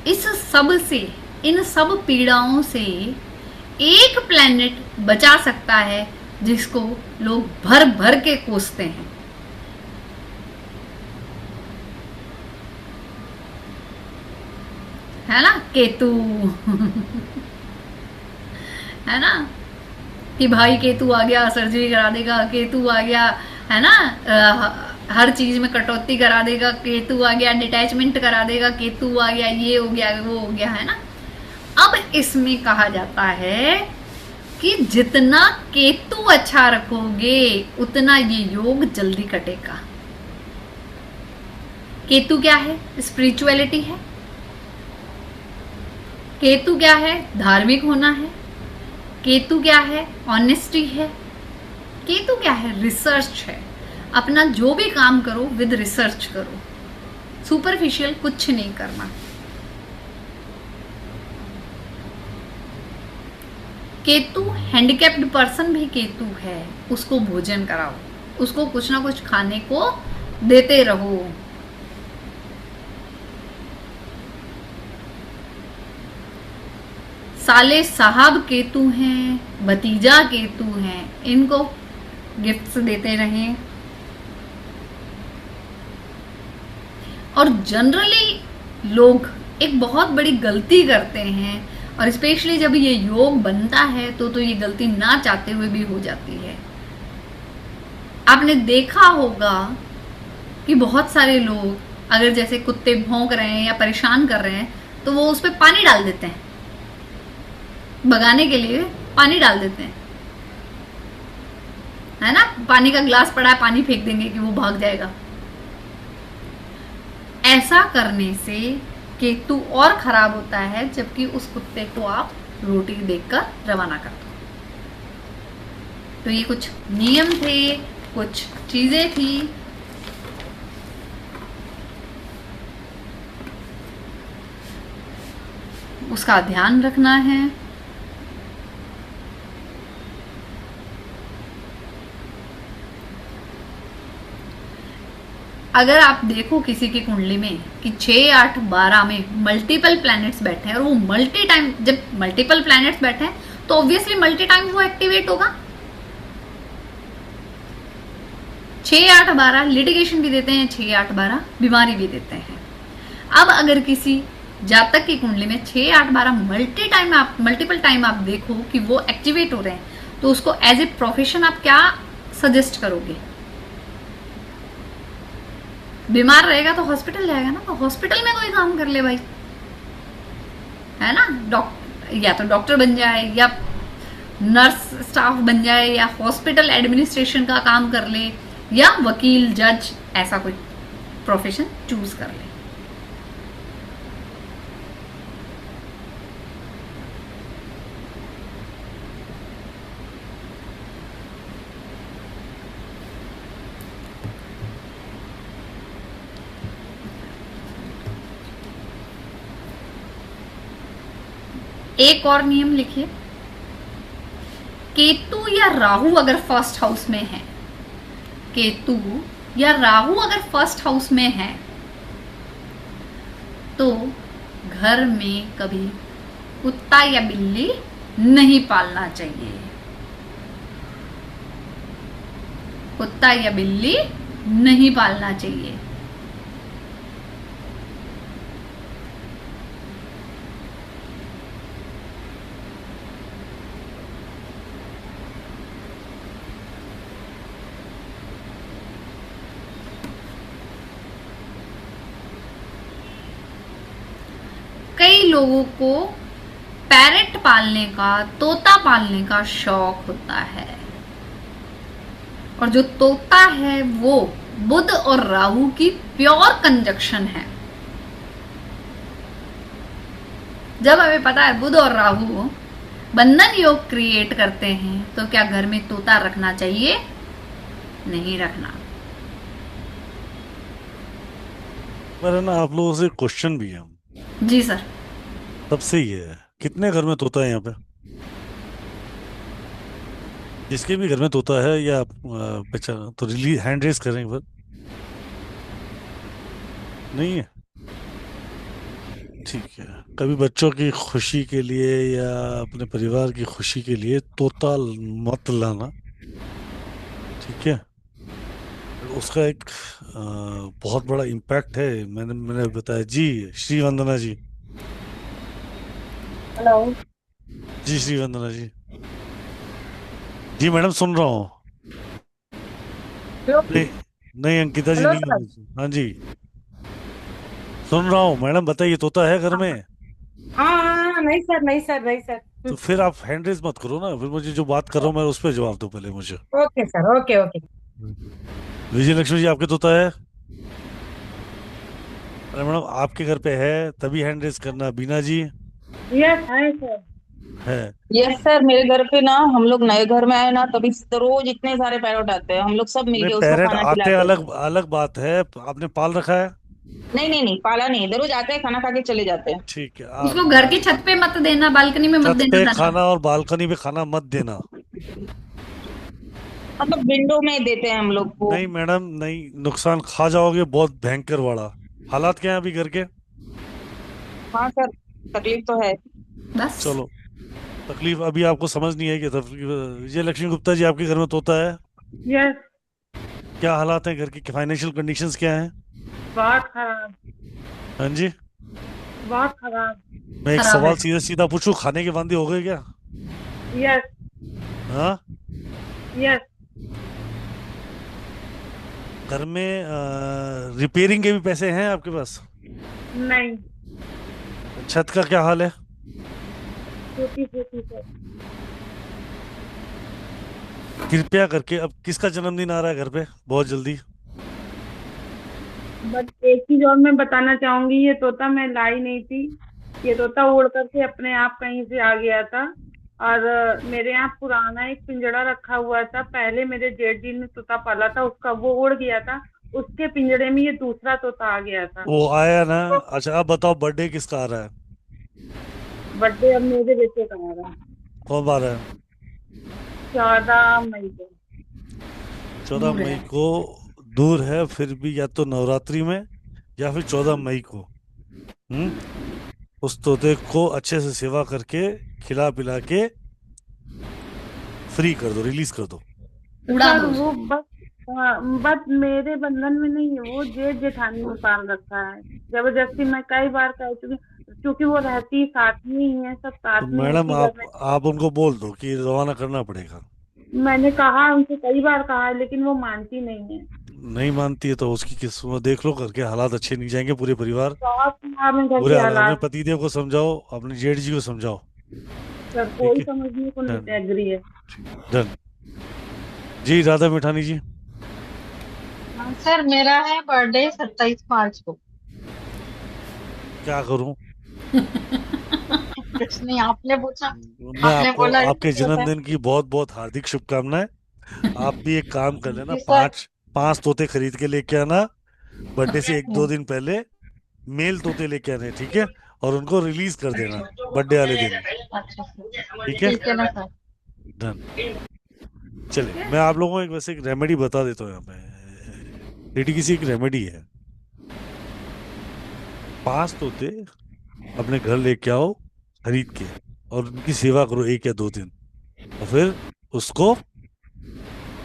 इस सब से, इन सब पीड़ाओं से एक प्लेनेट बचा सकता है जिसको लोग भर भर के कोसते हैं, है ना? केतु है ना कि भाई केतु आ गया सर्जरी करा देगा, केतु आ गया है ना हर चीज में कटौती करा देगा, केतु आ गया डिटैचमेंट करा देगा, केतु आ गया ये हो गया वो हो गया, है ना? अब इसमें कहा जाता है कि जितना केतु अच्छा रखोगे उतना ये योग जल्दी कटेगा। केतु क्या है? स्पिरिचुअलिटी है। केतु क्या है? धार्मिक होना है। केतु क्या है? ऑनेस्टी है। केतु क्या है? रिसर्च है। अपना जो भी काम करो विद रिसर्च करो, सुपरफिशियल कुछ नहीं करना। केतु हैंडिकैप्ड पर्सन भी केतु है, उसको भोजन कराओ, उसको कुछ ना कुछ खाने को देते रहो। साले साहब केतु हैं, भतीजा केतु हैं, इनको गिफ्ट्स देते रहें। और जनरली लोग एक बहुत बड़ी गलती करते हैं, और स्पेशली जब ये योग बनता है तो ये गलती ना चाहते हुए भी हो जाती है। आपने देखा होगा कि बहुत सारे लोग अगर जैसे कुत्ते भौंक रहे हैं या परेशान कर रहे हैं तो वो उस पर पानी डाल देते हैं, भगाने के लिए पानी डाल देते हैं, है ना। पानी का ग्लास पड़ा है, पानी फेंक देंगे कि वो भाग जाएगा। ऐसा करने से केतु और खराब होता है, जबकि उस कुत्ते को आप रोटी देकर रवाना कर दो। तो ये कुछ नियम थे, कुछ चीजें थी। उसका ध्यान रखना है। अगर आप देखो किसी की कुंडली में कि 6, 8, 12 में मल्टीपल प्लैनेट्स बैठे हैं, और वो मल्टी टाइम, जब मल्टीपल प्लैनेट्स बैठे हैं तो ऑब्वियसली मल्टी टाइम वो एक्टिवेट होगा। 6, 8, 12 लिटिगेशन भी देते हैं, 6, 8, 12 बीमारी भी देते हैं। अब अगर किसी जातक की कुंडली में 6, 8, 12 मल्टीपल टाइम आप देखो कि वो एक्टिवेट हो रहे हैं, तो उसको एज ए प्रोफेशन आप क्या सजेस्ट करोगे? बीमार रहेगा तो हॉस्पिटल जाएगा ना, तो हॉस्पिटल में कोई काम कर ले भाई, है ना। या तो डॉक्टर बन जाए, या नर्स स्टाफ बन जाए, या हॉस्पिटल एडमिनिस्ट्रेशन का काम कर ले, या वकील, जज, ऐसा कोई प्रोफेशन चूज कर ले। एक और नियम लिखिए, केतु या राहु अगर फर्स्ट हाउस में है, केतु या राहु अगर फर्स्ट हाउस में है तो घर में कभी कुत्ता या बिल्ली नहीं पालना चाहिए। कुत्ता या बिल्ली नहीं पालना चाहिए। कई लोगों को पैरेट पालने का, तोता पालने का शौक होता है, और जो तोता है वो बुध और राहु की प्योर कंजक्शन है। जब हमें पता है बुध और राहु बंधन योग क्रिएट करते हैं, तो क्या घर में तोता रखना चाहिए? नहीं रखना। पर है ना, आप लोगों से क्वेश्चन भी है जी सर। सबसे ही है, कितने घर में तोता है यहाँ पे? जिसके भी घर में तोता है या पहचान तो रिलीज हैंड रेस करें एक बार। नहीं है? ठीक है। कभी बच्चों की खुशी के लिए या अपने परिवार की खुशी के लिए तोता मत लाना, ठीक है। उसका एक बहुत बड़ा इम्पैक्ट है। मैंने बताया जी। श्री वंदना जी। हेलो। जी श्री वंदना जी। जी मैडम सुन रहा हूँ। नहीं नहीं अंकिता जी हेलो नहीं सर। है। हाँ जी सुन रहा हूँ। मैडम बताइए, तोता है घर में? हाँ, नहीं सर, नहीं सर, नहीं सर। तो फिर आप हैंड रेस मत करो ना, फिर मुझे जो बात कर रहा हूँ मैं उस पर जवाब दो पहले मुझे। Okay sir, okay okay. Vijay Lakshmi ji, आपके तोता है? अरे मैडम आपके घर पे है तभी हैंड रेस करना। बीना जी यस है सर। है? यस सर, मेरे घर पे ना हम लोग नए घर में आए ना, तभी तो रोज इतने सारे पैरोट आते हैं, हम लोग सब नहीं, मिलके उसको पैरेट खाना आते खिलाते हैं। अलग अलग बात है, आपने पाल रखा है? नहीं नहीं नहीं, पाला नहीं है, रोज आते हैं खाना खा के चले जाते हैं। ठीक है, उसको घर की छत पे मत देना, बालकनी में मत छत देना पे दाना। खाना और बालकनी पे खाना मत देना। मतलब विंडो में देते हैं हम लोग को। नहीं मैडम, नहीं, नुकसान खा जाओगे बहुत भयंकर वाला। हालात क्या है अभी घर के? हाँ सर, तकलीफ तो है। बस। चलो, तकलीफ अभी आपको समझ नहीं है कि तकलीफ। विजय लक्ष्मी गुप्ता जी, आपके घर में तोता है? यस। क्या हालात हैं घर की, फाइनेंशियल कंडीशंस क्या हैं? बहुत खराब। हाँ जी। बहुत खराब। मैं एक खराब है। सवाल सीधा सीधा पूछूं, खाने के वांदे हो गए क्या? यस। हाँ। यस। घर में रिपेयरिंग के भी पैसे हैं आपके पास? नहीं। छत का क्या हाल है? छोटी छोटी सर। कृपया करके, अब किसका जन्मदिन आ रहा है घर पे बहुत जल्दी? बट एक चीज और मैं बताना चाहूंगी, ये तोता मैं लाई नहीं थी। ये तोता उड़ करके अपने आप कहीं से आ गया था। और मेरे यहाँ पुराना एक पिंजड़ा रखा हुआ था, पहले मेरे जेठ जी ने तोता पाला था उसका, वो उड़ गया था। उसके पिंजड़े में ये दूसरा तोता आ गया था। वो आया ना? तो अच्छा, अब बताओ बर्थडे किसका आ रहा है? बर्थडे अब मेरे बेटे का आ रहा है। कौन आ रहा है? 14 मई को। 14 दूर मई है। को? दूर है फिर भी, या तो नवरात्रि में या फिर 14 मई को। हम्म। उस तोते को अच्छे से सेवा करके, खिला पिला के फ्री कर दो, रिलीज कर दो। उड़ा सर दो वो उसको। बस, हाँ, बस मेरे बंधन में नहीं है, वो जेठ जेठानी में पाल रखा है। जबरदस्ती मैं कई बार कह चुकी, क्योंकि वो रहती साथ में ही है, सब तो साथ में एक मैडम, ही घर में। आप उनको बोल दो कि रवाना करना पड़ेगा। मैंने कहा उनसे कई बार कहा है, लेकिन वो मानती नहीं है। नहीं मानती है तो उसकी किस्मत देख लो करके, हालात अच्छे नहीं जाएंगे पूरे परिवार। बहुत खराब है घर बुरे के हालात, अपने हालात। पतिदेव को समझाओ, अपने जेठ जी को समझाओ। सर ठीक कोई है। समझने को डन। नहीं एग्री है। डन। जी राधा मिठानी जी। सर मेरा है बर्थडे 27 मार्च को। क्या करूं? कुछ नहीं, आपने पूछा, मैं आपने आपको बोला आपके इसलिए होता है। जन्मदिन की बहुत बहुत हार्दिक शुभकामनाएं। आप भी एक काम कर लेना, जी सर। पांच पांच तोते खरीद के लेके आना। बर्थडे से एक दो दिन पहले मेल तोते लेके आने, ठीक है? और उनको रिलीज कर देना बर्थडे वाले दिन। अच्छा सर, ठीक है। ठीक है ना सर। डन। चलिए, मैं आप लोगों को एक वैसे एक रेमेडी बता देता हूँ यहाँ पे। लेडी किसी एक रेमेडी है। 5 तोते अपने घर लेके आओ खरीद के, और उनकी सेवा करो 1 या 2 दिन, और फिर उसको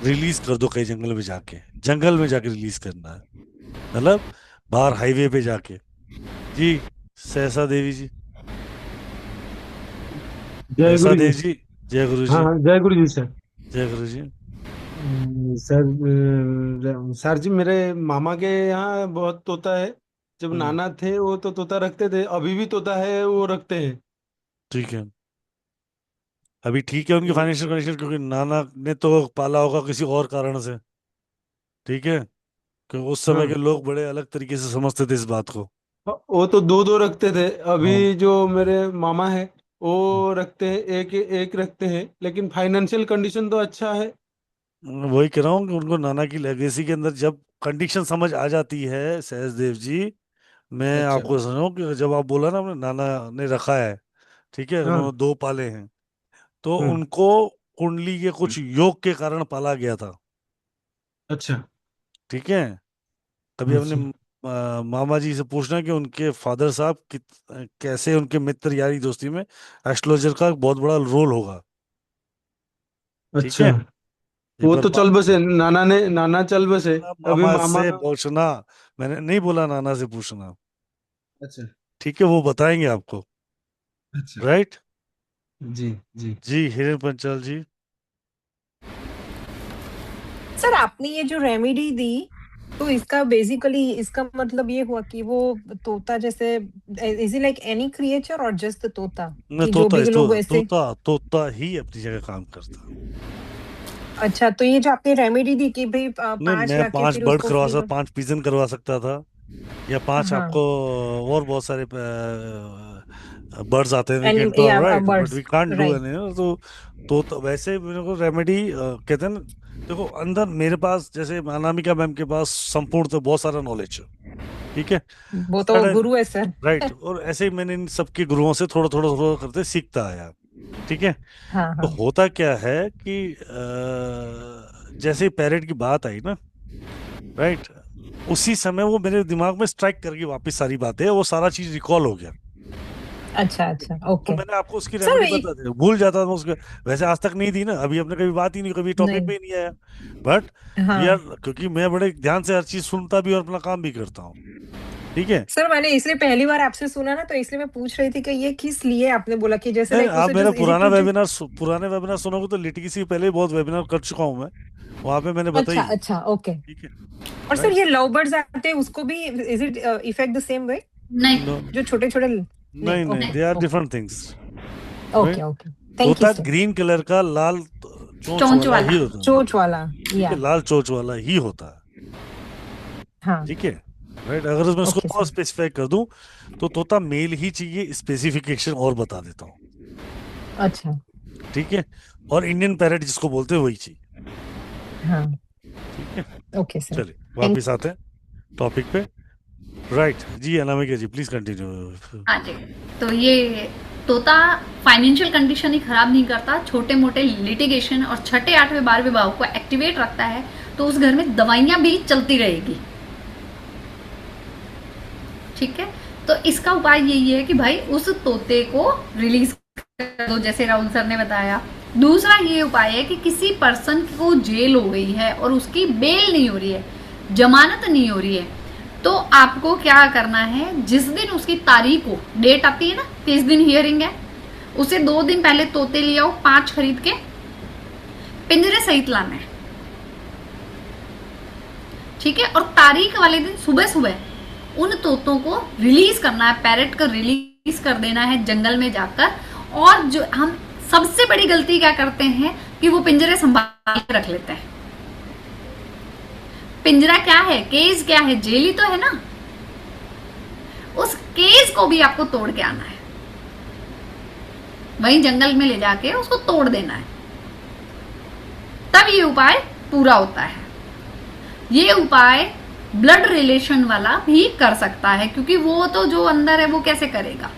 रिलीज कर दो कहीं जंगल में जाके रिलीज करना है। मतलब बाहर हाईवे पे जाके। जी, सहसा देवी जी। जय सहसा गुरु जी। देव जी। जय गुरु हाँ जी। हाँ, जय गुरु जी सर। जय गुरु जी। सर, सर जी, मेरे मामा के यहाँ बहुत तोता है। जब हम्म। नाना थे वो तो तोता रखते थे, अभी भी तोता है वो रखते हैं। ठीक है। अभी ठीक है उनकी फाइनेंशियल कंडीशन, क्योंकि नाना ने तो पाला होगा किसी और कारण से। ठीक है। क्योंकि उस समय के हाँ, लोग बड़े अलग तरीके से समझते थे इस बात को। वो तो दो दो रखते थे। हाँ। अभी जो मेरे मामा है वो रखते हैं, एक एक रखते हैं, लेकिन फाइनेंशियल कंडीशन तो अच्छा है। मैं वही कह रहा हूँ कि उनको नाना की लेगेसी के अंदर जब कंडीशन समझ आ जाती है सहजदेव जी। मैं अच्छा। आपको समझ रहा हूँ कि जब आप बोला ना अपने नाना ने रखा है, ठीक है, हाँ उन्होंने 2 पाले हैं, तो हाँ। उनको कुंडली के कुछ योग के कारण पाला गया था। अच्छा ठीक है। कभी अपने अच्छा मामा जी से पूछना कि उनके फादर साहब कैसे उनके मित्र यारी दोस्ती में एस्ट्रोलॉजर का बहुत बड़ा रोल होगा। ठीक अच्छा। है। एक वो बार तो चल बसे, नाना चल बसे। अभी मामा मामा। से पूछना। मैंने नहीं बोला नाना से पूछना। अच्छा ठीक है, वो बताएंगे आपको। अच्छा। राइट। जी जी। जी हिरेन पंचाल जी। सर आपने ये जो रेमेडी दी, तो इसका बेसिकली इसका मतलब ये हुआ कि वो तोता जैसे, is it like any creature और जस्ट तोता, न कि जो तोता भी लोग ऐसे। तोता तोता ही अपनी जगह काम करता। अच्छा, तो ये जो आपने रेमेडी दी कि भाई नहीं, 5 मैं लाके 5 फिर बर्ड उसको करवा फ्री सकता, कर। 5 पिजन करवा सकता था, या 5 हाँ। आपको और बहुत सारे बर्ड्स आते हैं, वी कैन या right, but birds. We can't do right. Any. तो वैसे मेरे को रेमेडी कहते हैं ना, देखो अंदर मेरे पास, जैसे अनामिका मैम के पास संपूर्ण तो बहुत सारा नॉलेज है। ठीक है। वो तो सडन गुरु है सर। राइट, और ऐसे ही मैंने इन सबके गुरुओं से थोड़ा थोड़ा थोड़ा करते सीखता आया। ठीक है। हाँ तो हाँ। होता क्या है कि जैसे ही पैरेट की बात आई ना, राइट, उसी समय वो मेरे दिमाग में स्ट्राइक कर गई वापस सारी बातें, वो सारा चीज रिकॉल हो गया। अच्छा अच्छा, तो ओके। मैंने आपको उसकी सर रेमेडी बता दी, भूल जाता था उसके। वैसे आज तक नहीं दी ना, अभी अपने कभी बात ही नहीं, कभी टॉपिक नहीं। पे ही नहीं आया। बट हाँ क्योंकि मैं बड़े ध्यान से हर चीज सुनता भी और अपना काम भी करता हूँ। ठीक है। सर, मैंने इसलिए पहली बार आपसे सुना ना, तो इसलिए मैं पूछ रही थी कि ये किस लिए आपने बोला कि जैसे नहीं, लाइक आप उसे मेरा जस्ट इजी टू। पुराने वेबिनार सुनोगे तो लिटिगेसी पहले बहुत वेबिनार कर चुका हूँ मैं, वहां पे मैंने अच्छा बताई। अच्छा, ओके। ठीक है। और सर, ये लव बर्ड्स आते हैं उसको भी is it effect the same way? नहीं नो, जो छोटे छोटे। नहीं, नहीं नहीं, okay they are okay different things. Okay okay. Thank you तोता सर। ग्रीन कलर का लाल चोंच चोंच वाला वाला। ही होता है। चोच वाला, ठीक या है, लाल चोंच वाला ही होता है। हाँ। ठीक है। राइट, अगर मैं उसको ओके और सर। स्पेसिफाई कर दूं तो तोता मेल ही चाहिए, स्पेसिफिकेशन और बता देता हूँ। अच्छा। ठीक है। और इंडियन पैरेट जिसको बोलते हैं वही चाहिए। हाँ। ठीक है। Okay sir. चलिए थैंक। वापिस आते हैं टॉपिक पे। Right ji, Anamika ji please continue. हाँ जी। तो ये तोता फाइनेंशियल कंडीशन ही खराब नहीं करता, छोटे मोटे लिटिगेशन और छठे आठवें 12वें भाव को एक्टिवेट रखता है, तो उस घर में दवाइयां भी चलती रहेगी। ठीक है। तो इसका उपाय यही है कि भाई उस तोते को रिलीज कर दो, जैसे राहुल सर ने बताया। दूसरा ये उपाय है कि किसी पर्सन को जेल हो गई है और उसकी बेल नहीं हो रही है, जमानत नहीं हो रही है, तो आपको क्या करना है, जिस दिन उसकी तारीख को डेट आती है ना कि इस दिन हियरिंग है, उसे 2 दिन पहले तोते ले आओ, 5 खरीद के पिंजरे सहित लाना है। ठीक है। और तारीख वाले दिन सुबह सुबह उन तोतों को रिलीज करना है, पैरेट को रिलीज कर देना है जंगल में जाकर। और जो हम सबसे बड़ी गलती क्या करते हैं कि वो पिंजरे संभाल के रख लेते हैं। पिंजरा क्या है, केज क्या है, जेल ही तो है ना। उस केज को भी आपको तोड़ के आना है, वहीं जंगल में ले जाके उसको तोड़ देना है, तब ये उपाय पूरा होता है। ये उपाय ब्लड रिलेशन वाला भी कर सकता है, क्योंकि वो तो जो अंदर है वो कैसे करेगा,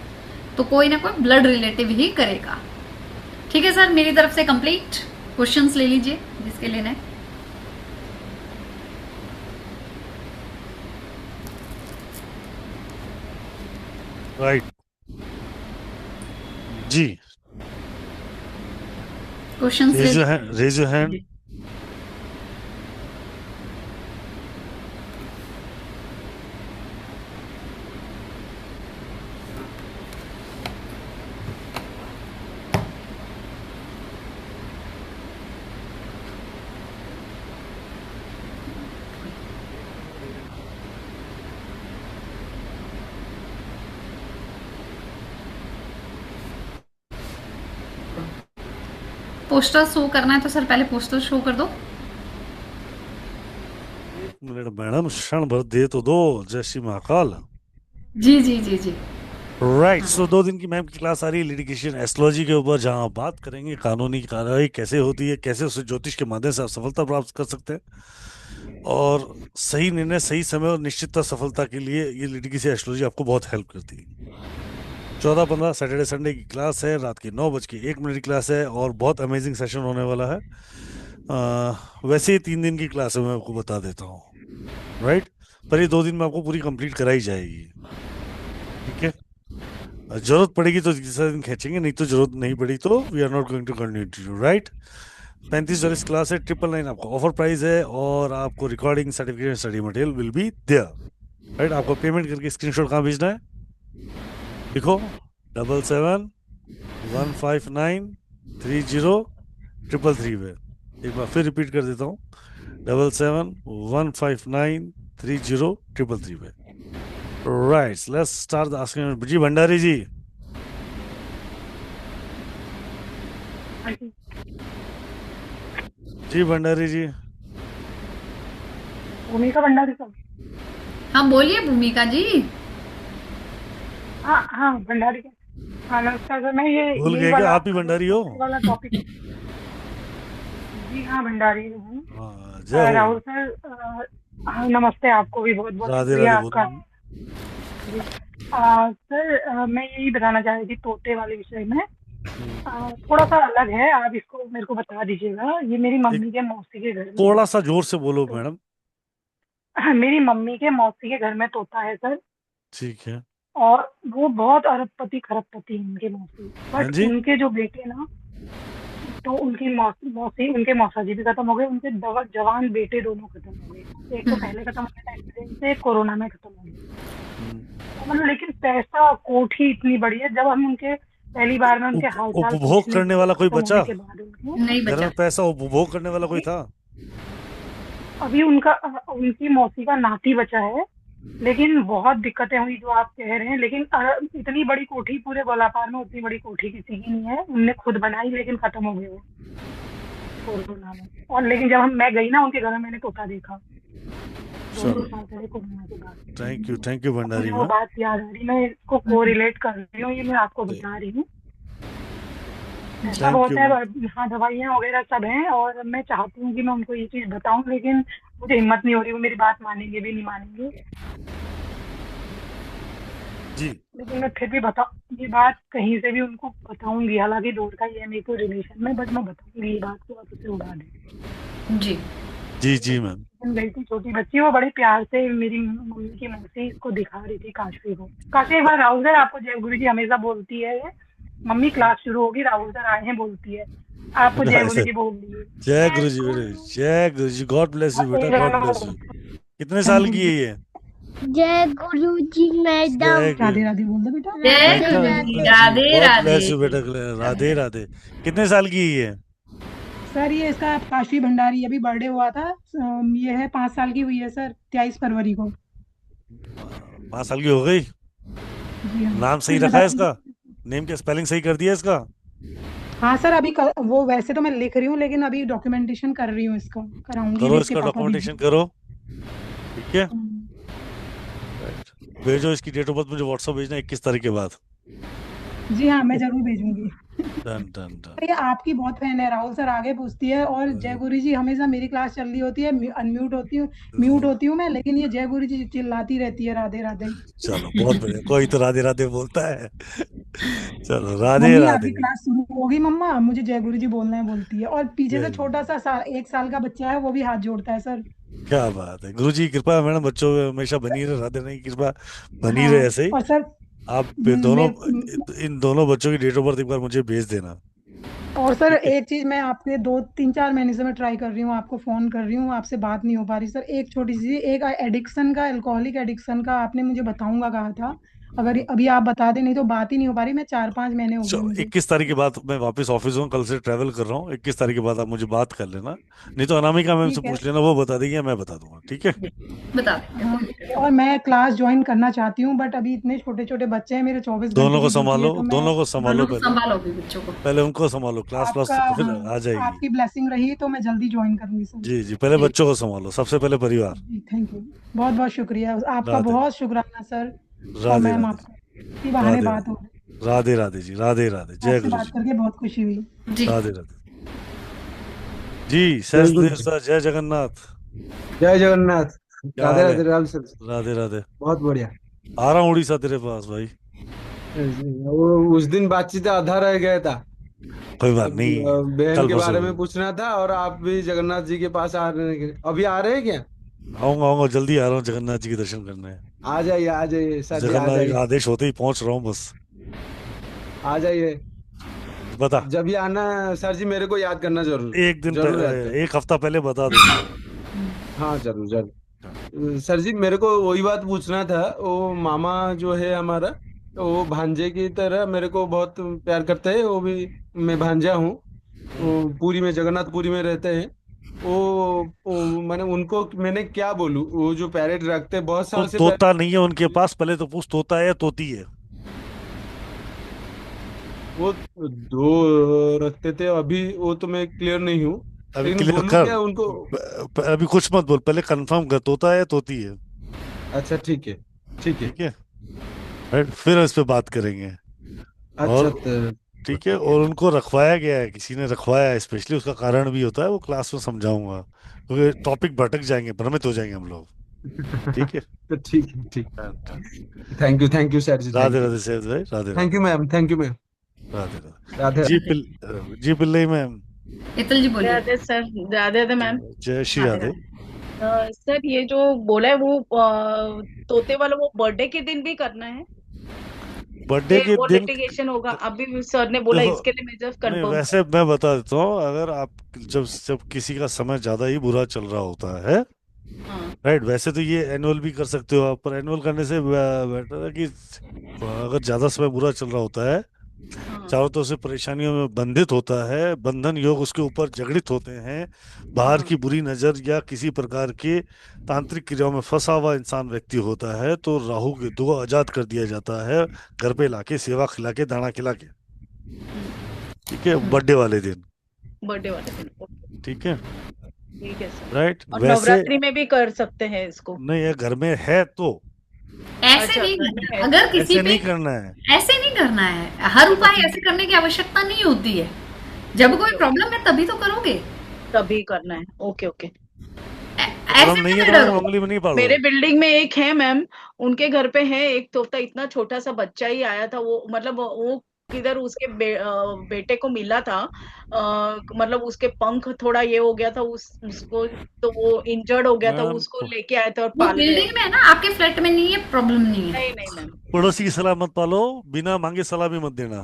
तो कोई ना कोई ब्लड रिलेटिव ही करेगा। ठीक है सर, मेरी तरफ से कंप्लीट। क्वेश्चंस ले लीजिए जिसके लेना है। राइट जी, क्वेश्चंस ले raise your hand. Poster show करना है तो सर पहले पोस्टर शो कर दो। मिनट मैडम, क्षण भर दे तो दो। जय श्री महाकाल। जी जी जी जी। राइट, सो 2 दिन की मैम की क्लास आ रही है लिटिगेशन एस्ट्रोलॉजी के ऊपर, जहां आप बात करेंगे कानूनी कार्रवाई कैसे होती है, कैसे उसे ज्योतिष के माध्यम से आप सफलता प्राप्त कर सकते हैं, और सही निर्णय सही समय और निश्चितता सफलता के लिए ये लिटिगेशन एस्ट्रोलॉजी आपको बहुत हेल्प करती है। 14-15 सैटरडे संडे की क्लास है, रात के 9:01 की क्लास है, और बहुत अमेजिंग सेशन होने वाला है। वैसे ही 3 दिन की क्लास है, मैं आपको बता देता हूँ। राइट, पर ये 2 दिन में आपको पूरी कंप्लीट कराई जाएगी। ठीक है। जरूरत पड़ेगी तो तीसरा दिन खींचेंगे, नहीं तो जरूरत नहीं पड़ी तो we are not going to continue. Right, 35 class है, 999 आपको ऑफर प्राइस है, और आपको recording certificate study material will be there. Right, आपको पेमेंट करके स्क्रीनशॉट कहाँ भेजना है, लिखो 7715930333 पे। एक बार फिर रिपीट कर देता हूँ, 7715930333 पे। Right, let's start asking. जी भंडारी जी। जी भंडारी जी। भूमिका भंडारी सर। हाँ बोलिए भूमिका जी। हाँ हाँ भंडारी का। हाँ नमस्कार सर, मैं ये भूल यही गए वाला क्या, आप ही भंडारी हो? वाला टॉपिक। जी हाँ भंडारी हूँ। हाँ, जय हो। राहुल सर, हाँ, नमस्ते, आपको भी बहुत बहुत राधे शुक्रिया राधे आपका। बोलो। जी सर, मैं यही बताना चाह रही थी तोते वाले विषय में। थोड़ा सा अलग है, आप इसको मेरे को बता दीजिएगा। ये मेरी एक मम्मी के मौसी के घर में थोड़ा है। सा जोर से बोलो तो मैडम। मेरी मम्मी के मौसी के घर में तोता है सर। ठीक है। और वो बहुत अरबपति खरबपति हैं उनके मौसी, हाँ बट जी। उनके जो बेटे ना, तो उनकी मौसी उनके मौसा जी भी खत्म हो गए, उनके जवान बेटे दोनों खत्म हो गए। एक तो पहले खत्म हो गया एक्सीडेंट से, एक कोरोना में खत्म हो गया। तो मतलब लेकिन पैसा कोठी इतनी बड़ी है। जब हम उनके पहली बार में उनके हाल चाल उपभोग पूछने करने गए वाला कोई खत्म बचा? होने के बाद उनके, नहीं घर बचा। में पैसा उपभोग करने वाला कोई था? अभी उनकी मौसी का नाती बचा है। लेकिन बहुत दिक्कतें हुई जो आप कह रहे हैं। लेकिन इतनी बड़ी कोठी पूरे गोलापार में, उतनी बड़ी कोठी किसी की नहीं है। उनने खुद बनाई लेकिन खत्म हो गई वो कोरोना में। और लेकिन जब मैं गई ना उनके घर में, मैंने तोता देखा 2-2 चलो, साल पहले कोरोना के बाद। थैंक यू अब भंडारी मुझे वो माँ। बात याद आ रही, मैं इसको को रिलेट कर रही हूँ, ये मैं आपको बता रही हूँ। ऐसा थैंक बहुत यू है। मैम। हाँ, दवाइयाँ वगैरह सब हैं, और मैं चाहती हूँ कि मैं उनको ये चीज़ बताऊँ, लेकिन मुझे हिम्मत नहीं हो रही। वो मेरी बात मानेंगे भी नहीं मानेंगे, जी लेकिन मैं फिर भी ये बात कहीं से भी उनको बताऊंगी। हालांकि दूर का ही है मेरे को रिलेशन में, बट मैं बताऊंगी ये बात को, आप उसे उड़ा दें। जी जी मैम। गई थी छोटी बच्ची, वो बड़े प्यार से मेरी मम्मी की मौसी इसको दिखा रही थी काशी को। काशी एक बार राहुल सर आपको जय गुरु जी हमेशा बोलती है, मम्मी क्लास शुरू होगी, राहुल सर आए हैं बोलती है, आपको जय गुरु जी बोल दिए। जय गुरु जी बेटे, जय गुरु जी। गॉड ब्लेस यू बेटा, गॉड ब्लेस यू। कितने साल की है ये? जय गुरु जी मैडम। जय गुरु। राधे राधे बोल दो बेटा। जय बेटा, guru ji, Radhe God Radhe. Bless you बेटा, राधे राधे। कितने साल की है ये? सर ये इसका काशी भंडारी अभी बर्थडे हुआ था। ये है 5 साल की हुई है सर, 23 फरवरी को। 5 साल की हो गई। जी हाँ। नाम सही रखा है इसका? नेम के स्पेलिंग सही कर दिया इसका? हाँ सर, अभी वो वैसे तो मैं लिख रही हूँ, लेकिन अभी डॉक्यूमेंटेशन कर रही हूँ, इसका कराऊंगी करो, भी इसके इसका पापा भी। डॉक्यूमेंटेशन करो। ठीक है, भेजो इसकी डेट ऑफ बर्थ मुझे व्हाट्सएप भेजना 21 तारीख के बाद। जी हाँ, मैं जरूर भेजूंगी। Done done done. ये आपकी बहुत फैन है, राहुल सर आगे पूछती है। और जय गुरु जी हमेशा मेरी क्लास चल रही होती है, म्यूट होती हूँ मैं, लेकिन ये जय गुरु जी चिल्लाती रहती है राधे राधे। चलो बहुत बढ़िया, कोई तो राधे राधे बोलता है। चलो राधे मम्मी राधे। आपकी क्लास शुरू होगी मम्मा, मुझे जय गुरु जी बोलना है बोलती है। और पीछे से छोटा सा 1 साल का बच्चा है, वो भी हाथ जोड़ता है सर। क्या बात है, गुरु जी की कृपा मैडम बच्चों पे हमेशा बनी रहे, राधे रानी की कृपा बनी हाँ, रहे ऐसे ही। और सर आप दोनों, मेरे इन दोनों बच्चों की डेट ऑफ बर्थ एक बार मुझे भेज देना। और सर ठीक है। एक चीज मैं आपके 2-3-4 महीने से मैं ट्राई कर रही हूँ, आपको फोन कर रही हूँ, आपसे बात नहीं हो पा रही सर। एक छोटी सी एक एडिक्शन का, अल्कोहलिक एडिक्शन का आपने मुझे बताऊंगा कहा था। अगर अभी आप बता दें, नहीं तो बात ही नहीं हो पा रही। मैं 4-5 महीने हो गए मुझे। 21 तारीख के बाद मैं वापस ऑफिस हूँ, कल से ट्रैवल कर रहा हूँ। 21 तारीख के बाद आप मुझे बात कर लेना, नहीं तो अनामिका मैम से ठीक है। पूछ लेना, वो बता देगी, मैं बता दूंगा। ठीक है, बता देंगे। हाँ, और मैं क्लास ज्वाइन करना चाहती हूँ, बट अभी इतने छोटे छोटे बच्चे हैं मेरे, 24 घंटे दोनों को की ड्यूटी है, संभालो, तो मैं दोनों को संभालो, दोनों को पहले संभालोगे बच्चों को। पहले उनको संभालो, क्लास आपका क्लास फिर हाँ, आ जाएगी। आपकी ब्लेसिंग रही तो मैं जल्दी ज्वाइन करूंगी सर। जी जी, पहले जी। बच्चों को संभालो, सबसे पहले परिवार। जी थैंक यू, बहुत बहुत शुक्रिया आपका, राधे बहुत शुक्राना सर। और राधे मैम राधे आपका, इसी बहाने राधे बात हो रही। राधे राधे जी, राधे राधे। जय आपसे गुरु बात जी, करके बहुत खुशी हुई। जी राधे राधे जी। जय सहस्त्रदेव गुरु जी। सर, जय जगन्नाथ। जय जगन्नाथ। क्या राधे हाल है? राधे राम सर। राधे राधे। बहुत बढ़िया। आ रहा हूँ उड़ीसा तेरे पास भाई। वो उस दिन बातचीत आधा रह गया था। कोई बात अब, नहीं, बहन कल के परसों बारे में पूछना था, और आप भी जगन्नाथ जी के पास आ रहे हैं। अभी आ रहे हैं क्या? आऊंगा जल्दी आ रहा हूँ जगन्नाथ जी के दर्शन करने। आ जाइए सर जी, आ जगन्नाथ जी जाइए। का आदेश होते ही पहुंच रहा हूँ बस। आ जाइए। बता, जब भी आना सर जी, मेरे को याद करना जरूर। एक दिन जरूर याद करना। एक हफ्ता पहले बता दूंगा। हाँ जरूर जरूर। सर जी मेरे को वही बात पूछना था। वो मामा जो है हमारा, वो भांजे की तरह मेरे को बहुत प्यार करते हैं। वो भी, मैं भांजा हूँ। वो पुरी में, जगन्नाथपुरी में रहते हैं। मैंने उनको, मैंने क्या बोलूं, वो जो पैरेट रखते हैं बहुत तो साल से तोता नहीं है उनके पास? पहले तो पूछ, तोता है या तोती है? वो 2 रखते थे। अभी वो तो मैं क्लियर नहीं हूँ, अभी लेकिन क्लियर बोलूं कर। क्या उनको? अभी कुछ मत बोल, पहले कंफर्म कर, तोता है या तोती है। अच्छा ठीक है, ठीक है। ठीक है, राइट, फिर इस पे बात करेंगे। अच्छा और ठीक है, और उनको रखवाया गया है, किसी ने रखवाया है स्पेशली, उसका कारण भी होता है, वो क्लास में समझाऊंगा, क्योंकि टॉपिक भटक जाएंगे, भ्रमित हो जाएंगे हम लोग। ठीक है। तो ठीक है, ठीक। हाँ, thank you sir ji, thank Radhe you. Radhe Syed भाई, Radhe thank you ma'am, thank you ma'am. Radhe Radhe. Radhe ji Pillai ma'am. इतल जी बोलिए। Radhe sir, Radhe Radhe ma'am. जय श्री राधे राधे। राधे। सर ये जो बोला है वो तोते वाला वो बर्थडे के दिन भी करना है, बर्थडे के वो दिन लिटिगेशन होगा? अभी सर ने बोला, देखो, इसके लिए मैं जस्ट नहीं कंफर्म वैसे मैं बता देता हूँ, अगर आप जब किसी का समय ज्यादा ही बुरा चल रहा होता है, हाँ राइट, वैसे तो ये एनुअल भी कर सकते हो आप, पर एनुअल करने से बेटर है कि अगर ज्यादा समय बुरा चल रहा होता है, हाँ चारों तरफ से परेशानियों में बंधित होता है, बंधन योग उसके ऊपर जगड़ित होते हैं, बाहर की बुरी नजर या किसी प्रकार के तांत्रिक क्रियाओं में फंसा हुआ इंसान व्यक्ति होता है, तो राहु के दो आजाद कर दिया जाता है, घर पे लाके सेवा खिला के दाना खिला के। ठीक है, बर्थडे वाले दिन। बर्थडे वाले दिन। ओके, ठीक है, ठीक है सर। राइट। और वैसे नवरात्रि में भी कर सकते हैं इसको? नहीं, ये घर में है तो ऐसे अच्छा, नहीं घर में करना। है। अगर किसी ऐसे पे नहीं करना है। ऐसे नहीं करना है, हर उपाय ऐसे करने की आवश्यकता नहीं होती है। जब कोई प्रॉब्लम है तभी तो करोगे, तभी करना है। Okay okay. ऐसे प्रॉब्लम नहीं है नहीं तो डरो। उंगली में नहीं पाड़ो। मेरे बिल्डिंग में एक है मैम, उनके घर पे है एक तोता, इतना छोटा सा बच्चा ही आया था, वो मतलब वो किधर उसके बेटे को मिला था, मतलब उसके पंख थोड़ा ये हो गया था, उसको तो वो इंजर्ड हो गया था, मैम, उसको लेके आए थे और वो पाल रहे बिल्डिंग हैं। में है ना, आपके फ्लैट में नहीं है, प्रॉब्लम नहीं है। नहीं नहीं मैम। पड़ोसी की सलाह मत पालो, बिना मांगे सलाह भी मत देना।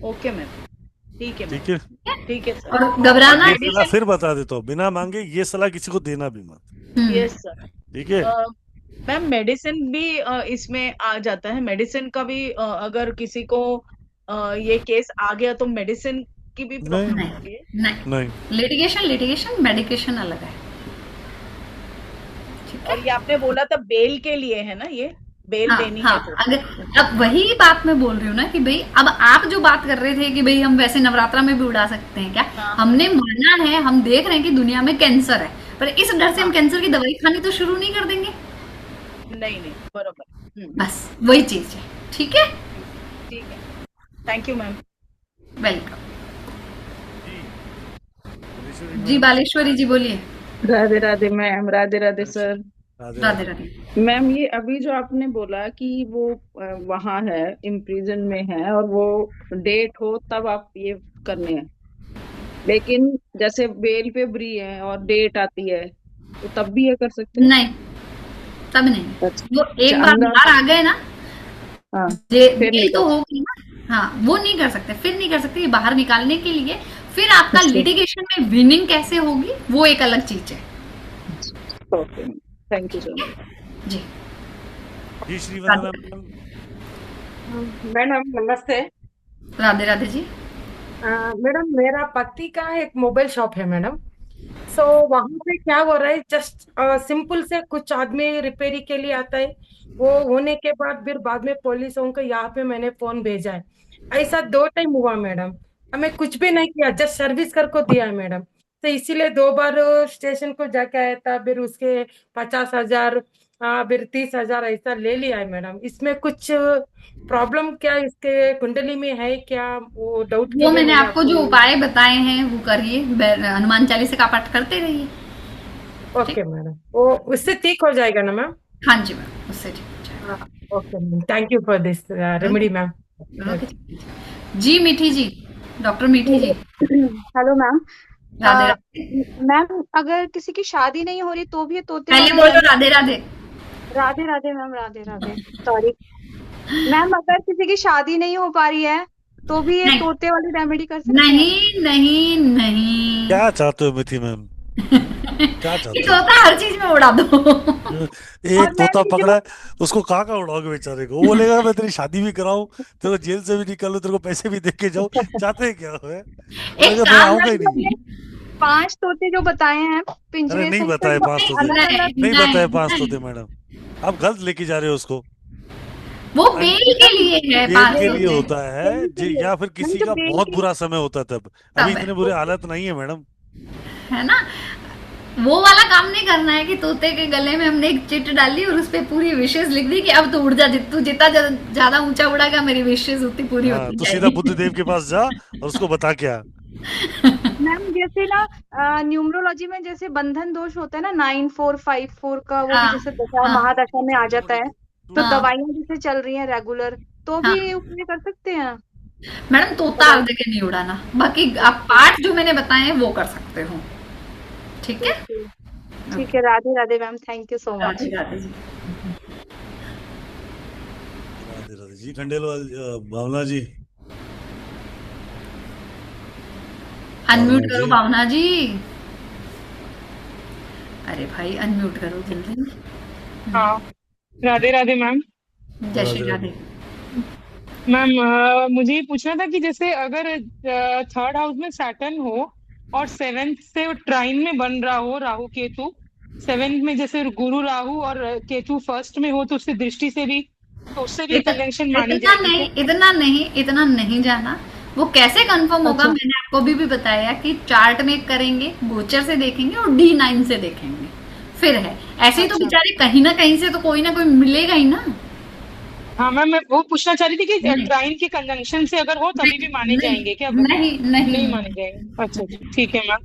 ओके मैम, ठीक है ठीक मैम, है, ठीक है सर। और घबराना ये सलाह फिर बता देता हूँ, बिना मांगे ये सलाह किसी को देना भी मत। Yes sir. ठीक है, मैम मेडिसिन भी इसमें आ जाता है? मेडिसिन का भी अगर किसी को ये केस आ गया तो मेडिसिन की भी प्रॉब्लम नहीं होती है? नहीं, नहीं, लिटिगेशन मेडिकेशन अलग है। ठीक है। और ये आपने बोला था बेल के लिए है ना, ये बेल देनी हाँ, है तो? अगर अब वही बात मैं बोल रही हूँ ना कि भाई, अब आप जो बात कर रहे थे कि भाई हम वैसे नवरात्रा में भी उड़ा सकते हैं क्या, हमने माना है, हम देख रहे हैं कि दुनिया में कैंसर है, पर इस डर से हम कैंसर की दवाई खानी तो शुरू नहीं कर देंगे। नहीं नहीं, बरोबर। बस वही चीज है। ठीक है, ठीक है, थैंक यू मैम। वेलकम। जी बालेश्वरी जी बोलिए। Radhe Radhe ma'am, Radhe Radhe sir. Radhe Radhe. Ma'am ये अभी जो आपने बोला कि वो वहाँ है, इम्प्रिजन में है, और वो डेट हो तब आप ये करने हैं, लेकिन जैसे बेल पे ब्री है और डेट आती है तो तब भी ये कर सकते हैं? नहीं, तब नहीं। अच्छा, वो एक बार अंदर बाहर आ गए ना, हाँ, फिर नहीं तो कर होगी ना। हाँ, वो नहीं कर सकते, फिर नहीं कर सकते। ये बाहर निकालने के लिए फिर आपका अच्छा। लिटिगेशन में विनिंग कैसे होगी, वो एक अलग चीज है। Okay, thank you so much. जी जी श्रीवंदना मैम। मैडम नमस्ते। राधे राधे जी। मैडम मेरा पति का एक मोबाइल शॉप है मैडम। सो वहां पे क्या हो रहा है, जस्ट सिंपल से कुछ आदमी रिपेयरी के लिए आता है, वो होने के बाद फिर बाद में पुलिसों को यहाँ पे मैंने फोन भेजा है। ऐसा 2 टाइम हुआ मैडम, हमें कुछ भी नहीं किया, जस्ट सर्विस करके दिया है मैडम। तो इसीलिए 2 बार स्टेशन को जाके आया था, फिर उसके 50,000 फिर 30,000 ऐसा ले लिया है मैडम। इसमें कुछ प्रॉब्लम क्या इसके कुंडली में है क्या, वो डाउट के वो लिए मैंने मैंने आपको जो उपाय बताए हैं वो करिए, हनुमान चालीसा का पाठ करते रहिए। ओके मैडम, वो उससे ठीक हो जाएगा ना मैम? हाँ जी मैम, उससे ठीक हो जाएगा। Okay ma'am, thank you for this remedy ma'am. जी Mithi ji, doctor Mithi ji. Hello ma'am. Radhe Radhe. Ma'am अगर किसी की शादी नहीं हो रही तो भी ये तोते पहले वाला बोलो Radhe Radhe. Radhe Radhe ma'am, Radhe Radhe, sorry ma'am. अगर किसी की शादी नहीं हो पा रही है तो भी ये नहीं। तोते वाली रेमेडी कर सकते हैं? नहीं नहीं नहीं, क्या चाहते हो मिथि मैम? क्या ये चाहते हो? तोता हर चीज में उड़ा दो। एक तोता पकड़ा है, उसको कहाँ उड़ाओगे बेचारे को? वो बोलेगा मैं तेरी शादी भी कराऊं, तेरे को जेल से भी निकालूं, तेरे को पैसे भी दे के जाऊं, चाहते हैं क्या है? एक मैं आऊंगा ही नहीं। 5 तोते जो बताए हैं अरे पिंजरे नहीं से, बताए तो 5 तोते, अलग-अलग नहीं बताए 5 नहीं। तोते मैडम, आप गलत लेके जा रहे हो उसको। वो बेल के लिए है, बेल 5 के लिए तोते। होता है जी, या फिर किसी जो का बेल बहुत की- बुरा समय होता है तब। अभी तब है। इतने बुरे हालत नहीं है मैडम। है ना, वो वाला काम नहीं करना है कि तोते के गले में हमने एक चिट डाली और उस पे पूरी विशेष लिख दी कि अब तो उड़ जा, तू जितना ज्यादा ऊंचा उड़ागा मेरी विशेष उतनी पूरी हाँ, होती तो जाएगी। सीधा बुद्ध देव के पास जा और उसको बता क्या। मैम मैम जैसे ना न्यूमरोलॉजी में जैसे बंधन दोष होता है ना 9454 का, वो भी हाँ जैसे दशा हाँ महादशा में आ जाता है, तो हाँ दवाइयां जैसे चल रही हैं रेगुलर, तो हाँ भी उपाय कर सकते हैं? मैडम, तोता अगर आगे के नहीं उड़ाना, बाकी आप पाठ जो मैंने बताए हैं वो कर सकते हो। ठीक है। ओके, ठीक है। Radhe Radhe ma'am, thank you so much. Radhe Radhe ji. Radhe Radhe ji. Khandelwal Bhavna ji, unmute Bhavna करो जी, भावना जी। अरे भाई अनम्यूट करो जल्दी। हाँ, राधे राधे मैम। जय श्री राधे राधे। राधे। मैम मुझे ये पूछना था कि जैसे अगर थर्ड हाउस में सैटर्न हो और सेवेंथ से ट्राइन में बन रहा हो राहु केतु, सेवेंथ में जैसे गुरु राहु और केतु फर्स्ट में हो, तो उससे दृष्टि से भी, तो उससे भी कंजंक्शन मानी इतना जाएगी नहीं, क्या? इतना नहीं जाना। वो कैसे कंफर्म होगा, अच्छा मैंने आपको भी बताया कि चार्ट में करेंगे, गोचर से देखेंगे और D9 से देखेंगे, फिर है। ऐसे ही तो अच्छा। बेचारे कहीं ना कहीं से तो कोई ना कोई मिलेगा ही ना। हाँ मैम, मैं वो पूछना चाह रही थी कि नहीं ट्राइन की कंजंक्शन से अगर हो तभी भी माने नहीं जाएंगे क्या वो? नहीं नहीं नहीं माने जाएंगे। अच्छा अच्छा, ठीक है मैम।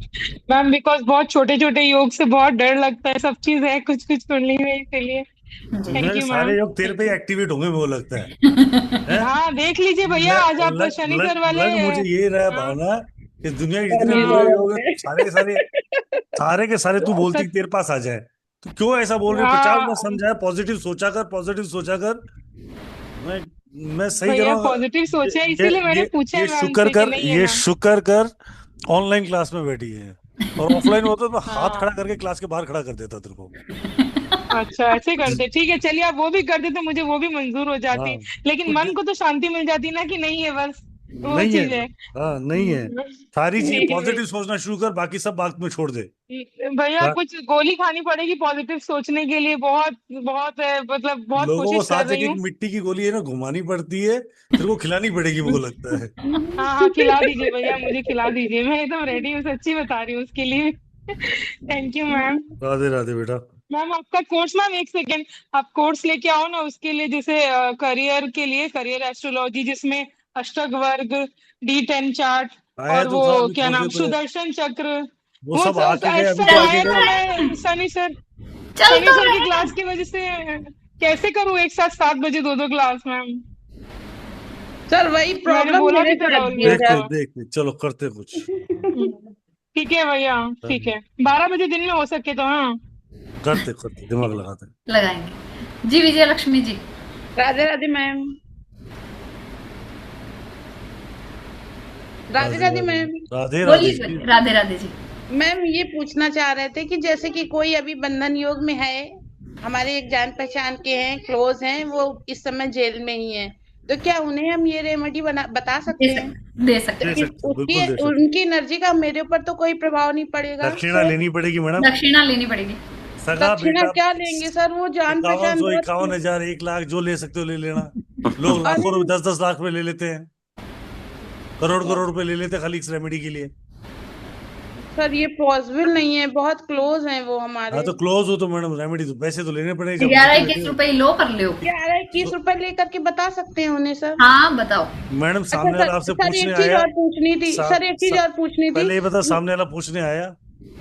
मैम बिकॉज बहुत छोटे छोटे योग से बहुत डर लगता है, सब चीज है कुछ कुछ कुंडली में, इसलिए जी। थैंक मेरे यू मैम। सारे योग तेरे पे एक्टिवेट होंगे वो लगता है। हाँ देख लीजिए भैया, आज आप शनिचर वाले लग मुझे ये रहा हाँ भावना कि दुनिया के जितने हाँ बुरे योग हैं, सारे के सारे तू बोलती कि सच तेरे पास आ जाए। तो क्यों ऐसा बोल रही हूँ? 50 हाँ बार समझाया, पॉजिटिव सोचा कर, पॉजिटिव सोचा कर। मैं मैं सही कह रहा भैया, हूँ। पॉजिटिव सोचा है, ये इसीलिए मैंने ये पूछा ये है मैम शुक्र से कि कर, नहीं है ये मैम। शुक्र कर ऑनलाइन क्लास में बैठी है, और ऑफलाइन होता तो हाथ खड़ा हाँ करके क्लास के बाहर खड़ा कर देता तेरे को। अच्छा, ऐसे करते, ठीक है चलिए, आप वो भी कर देते, मुझे वो भी मंजूर हो जाती, हाँ लेकिन तो मन को तो शांति मिल जाती ना कि नहीं है, बस वो नहीं है। चीज है। हाँ नहीं है। सारी चीजें ठीक है पॉजिटिव सोचना शुरू कर, बाकी सब बात में छोड़ दे। भैया, हाँ? कुछ गोली खानी पड़ेगी पॉजिटिव सोचने के लिए, बहुत बहुत मतलब बहुत लोगों को कोशिश कर साथ एक रही एक हूँ। मिट्टी की गोली है ना घुमानी पड़ती है, तेरे को खिलानी पड़ेगी वो लगता है। हाँ हाँ, खिला दीजिए भैया, मुझे खिला दीजिए, मैं एकदम रेडी हूँ, सच्ची बता रही हूँ उसके लिए। Thank you ma'am. Radhe Radhe बेटा। मैम आपका कोर्स, मैम एक सेकेंड, आप कोर्स लेके आओ ना उसके लिए, जैसे करियर के लिए, करियर एस्ट्रोलॉजी, जिसमें अष्टक वर्ग, D10 चार्ट, आया और तो वो था, अभी क्या थोड़ी नाम, देर पहले सुदर्शन चक्र, वो वो सब आके गए, अभी सब तो चल आके आया तो था, गए। रहे मैं चल शनि तो सर की रहे क्लास की वजह से कैसे करूँ एक साथ 7 बजे दो क्लास मैम? सर वही मैंने प्रॉब्लम बोला मेरे भी था साथ राहुल भी है मैम देखते को। सर। देखते चलो करते कुछ। ठीक है भैया, ठीक है, 12 बजे दिन में हो सके तो। हाँ करते करते दिमाग लगाते। लगाएंगे जी। विजय लक्ष्मी जी। राधे राधे मैम। राधे राधे राधे राधे मैम। राधे राधे बोलिए जी। बोलिए, राधे राधे जी। मैम ये पूछना चाह रहे थे कि जैसे कि कोई अभी बंधन योग में है, हमारे एक जान पहचान के हैं, क्लोज हैं, वो इस समय जेल में ही है, तो क्या उन्हें हम ये रेमेडी बता सकते हैं? दे दे सकते सकते हो, उसकी बिल्कुल दे सकते उनकी एनर्जी का मेरे ऊपर तो कोई प्रभाव नहीं हो। पड़ेगा दक्षिणा सर? लेनी पड़ेगी मैडम। दक्षिणा लेनी पड़ेगी। सगा दक्षिणा बेटा क्या लेंगे सर? वो जान पहचान 5100, बहुत 51,000, 1 लाख जो ले सकते हो ले लेना। लोग लाखों अरे रुपए, 10-10 लाख में ले लेते हैं, करोड़ करोड़ रुपए ले लेते हैं खाली इस रेमेडी के लिए। सर ये पॉसिबल नहीं है, बहुत क्लोज हैं वो हाँ हमारे। तो क्लोज हो तो मैडम रेमेडी तो पैसे तो लेने पड़ेंगे जब 11-21 रुपए लो कर लो। 11-21 रुपए लेकर के बता सकते हैं उन्हें सर? हाँ बताओ। मैडम अच्छा सामने सर, वाला आपसे सर पूछने एक चीज आया। और पूछनी थी सर, एक चीज और पूछनी थी। पहले ये बता, सामने वाला पूछने आया?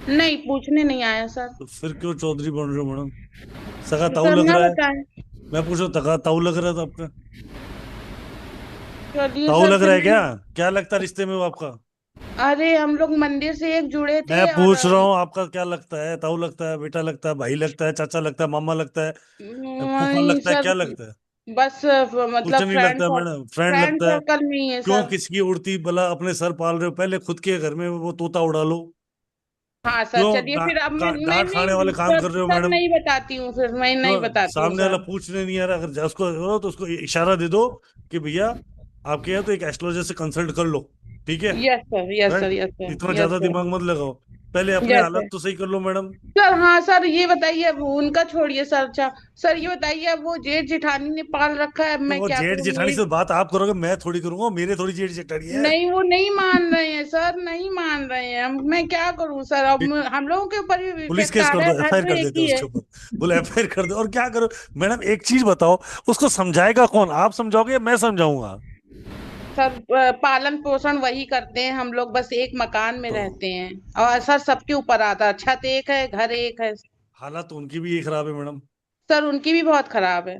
नहीं, पूछने नहीं आया सर। तो फिर क्यों चौधरी बन रहे हो मैडम? सगा ताऊ सर लग ना रहा है। बताएं। मैं पूछो तगा ताऊ लग रहा था आपका? चलिए ताऊ सर, लग फिर रहा है क्या? मैं, क्या लगता है रिश्ते में वो आपका? अरे हम लोग मंदिर से एक जुड़े थे मैं और पूछ रहा हूँ आपका क्या लगता है? ताऊ लगता है, बेटा लगता है, भाई लगता है, चाचा लगता है, मामा लगता है, फूफा नहीं लगता है, सर, क्या लगता है? बस कुछ मतलब नहीं लगता मैडम, फ्रेंड फ्रेंड लगता है। सर्कल में ही है क्यों सर। किसकी उड़ती भला? अपने सर पाल रहे हो, पहले खुद के घर में वो तोता उड़ा लो। हाँ सर, क्यों चलिए फिर अब मैं डांट खाने वाले नहीं काम सर, कर रहे हो सर मैडम? नहीं बताती हूँ, फिर मैं नहीं क्यों बताती हूँ सामने वाला सर। पूछने नहीं आ रहा? अगर उसको हो तो उसको इशारा दे दो कि भैया आपके यहाँ तो एक एस्ट्रोलॉजर से कंसल्ट कर लो, ठीक है? Yes sir, yes right? Sir, yes sir, इतना यस ज्यादा सर, दिमाग मत लगाओ, पहले अपने यस हालत सर। तो सही कर लो मैडम। सर हाँ सर, ये बताइए, अब उनका छोड़िए सर। अच्छा सर, ये बताइए, अब वो जेठ जेठानी ने पाल रखा है, अब तो मैं वो क्या जेठ करूँ जेठानी ये? से बात आप करोगे, मैं थोड़ी करूंगा, मेरे थोड़ी जेठ जेठानी है। नहीं, वो नहीं मान रहे हैं सर, नहीं मान रहे हैं, हम मैं क्या करूँ सर? अब हम लोगों के ऊपर भी पुलिस इफेक्ट केस आ कर रहा दो, है, घर एफआईआर तो कर एक देते हो ही है। उसके ऊपर, बोले एफआईआर कर दो। और क्या करो मैडम? एक चीज बताओ, उसको समझाएगा कौन? आप समझाओगे या मैं समझाऊंगा? सर पालन पोषण वही करते हैं, हम लोग बस एक मकान में तो रहते हैं और सर सबके ऊपर आता है, छत एक है, घर एक है। हालात तो उनकी भी ये खराब है मैडम। सर उनकी भी बहुत खराब है।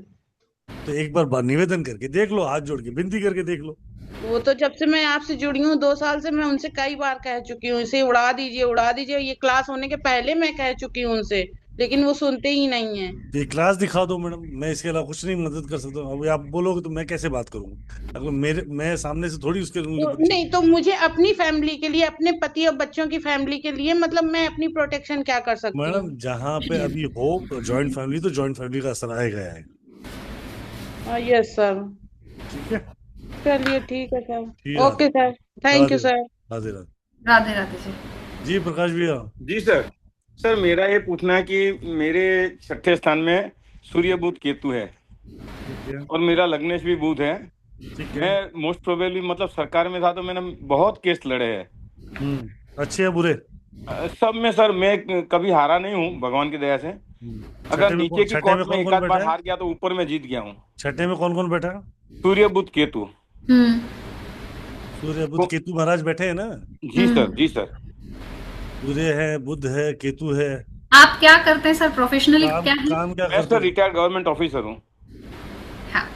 तो एक बार निवेदन करके देख लो, हाथ जोड़ के विनती करके देख लो। वो तो जब से मैं आपसे जुड़ी हूँ 2 साल से, मैं उनसे कई बार कह चुकी हूँ इसे उड़ा दीजिए उड़ा दीजिए, ये क्लास होने के पहले मैं कह चुकी हूँ उनसे, लेकिन वो सुनते ही नहीं है। तो ये क्लास दिखा दो मैडम, मैं इसके अलावा कुछ नहीं मदद कर सकता हूँ। अब आप बोलोगे तो मैं कैसे बात करूंगा? अगर मैं सामने से थोड़ी उसके तो नहीं तो मुझे अपनी फैमिली के लिए, अपने पति और बच्चों की फैमिली के लिए, मतलब मैं अपनी प्रोटेक्शन क्या कर सकती हूँ? मैडम जहाँ पे अभी हो जॉइंट फैमिली, तो जॉइंट फैमिली का असर आएगा है। Yes sir. ठीक है, चलिए ठीक है सर। ठीक है, okay sir, thank you sir. Radhe Radhe. Radhe Radhe ji. जी प्रकाश भैया। जी सर। सर मेरा ये पूछना है कि मेरे छठे स्थान में सूर्य बुध केतु है और मेरा लग्नेश भी बुध है। मैं मोस्ट प्रोबेबली मतलब सरकार में था तो मैंने बहुत केस लड़े हैं। अच्छे या बुरे? सब में सर मैं कभी हारा नहीं हूँ भगवान की दया से। अगर नीचे की कोर्ट में एक आध बार हार गया तो ऊपर में जीत गया हूँ। छठे में कौन कौन बैठा? सूर्य बुध केतु। सूर्य बुध केतु महाराज बैठे हैं ना? जी सर, जी सर। सूर्य है, बुध है, केतु है। आप क्या करते हैं सर प्रोफेशनली? क्या है? काम क्या मैं सर रिटायर्ड गवर्नमेंट ऑफिसर हूँ। हाँ,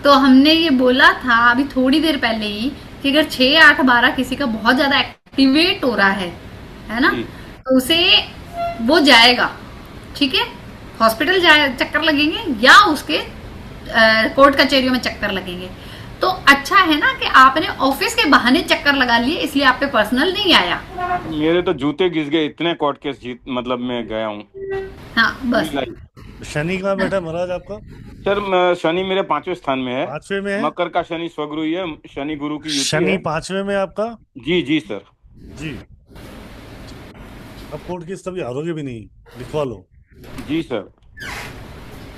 तो हमने ये बोला था अभी थोड़ी देर पहले ही कि अगर 6, 8, 12 किसी का बहुत ज्यादा एक्टिवेट हो रहा है ना, तो उसे वो जाएगा, ठीक है, हॉस्पिटल चक्कर लगेंगे या उसके कोर्ट कचहरियों में चक्कर लगेंगे। तो अच्छा है ना कि आपने ऑफिस के बहाने चक्कर लगा लिए, इसलिए आप पे पर्सनल नहीं आया। मेरे तो जूते घिस गए, इतने कोर्ट केस जीत मतलब मैं गया हूँ। हाँ बस। शनि कहाँ बैठा महाराज आपका? सर शनि मेरे 5वें स्थान में है। 5वें में है? मकर का शनि स्वगुरु है, शनि गुरु की युति शनि है। 5वें में आपका? जी जी सर। जी, अब कोर्ट केस तभी हारोगे भी नहीं, लिखवा लो। जी सर।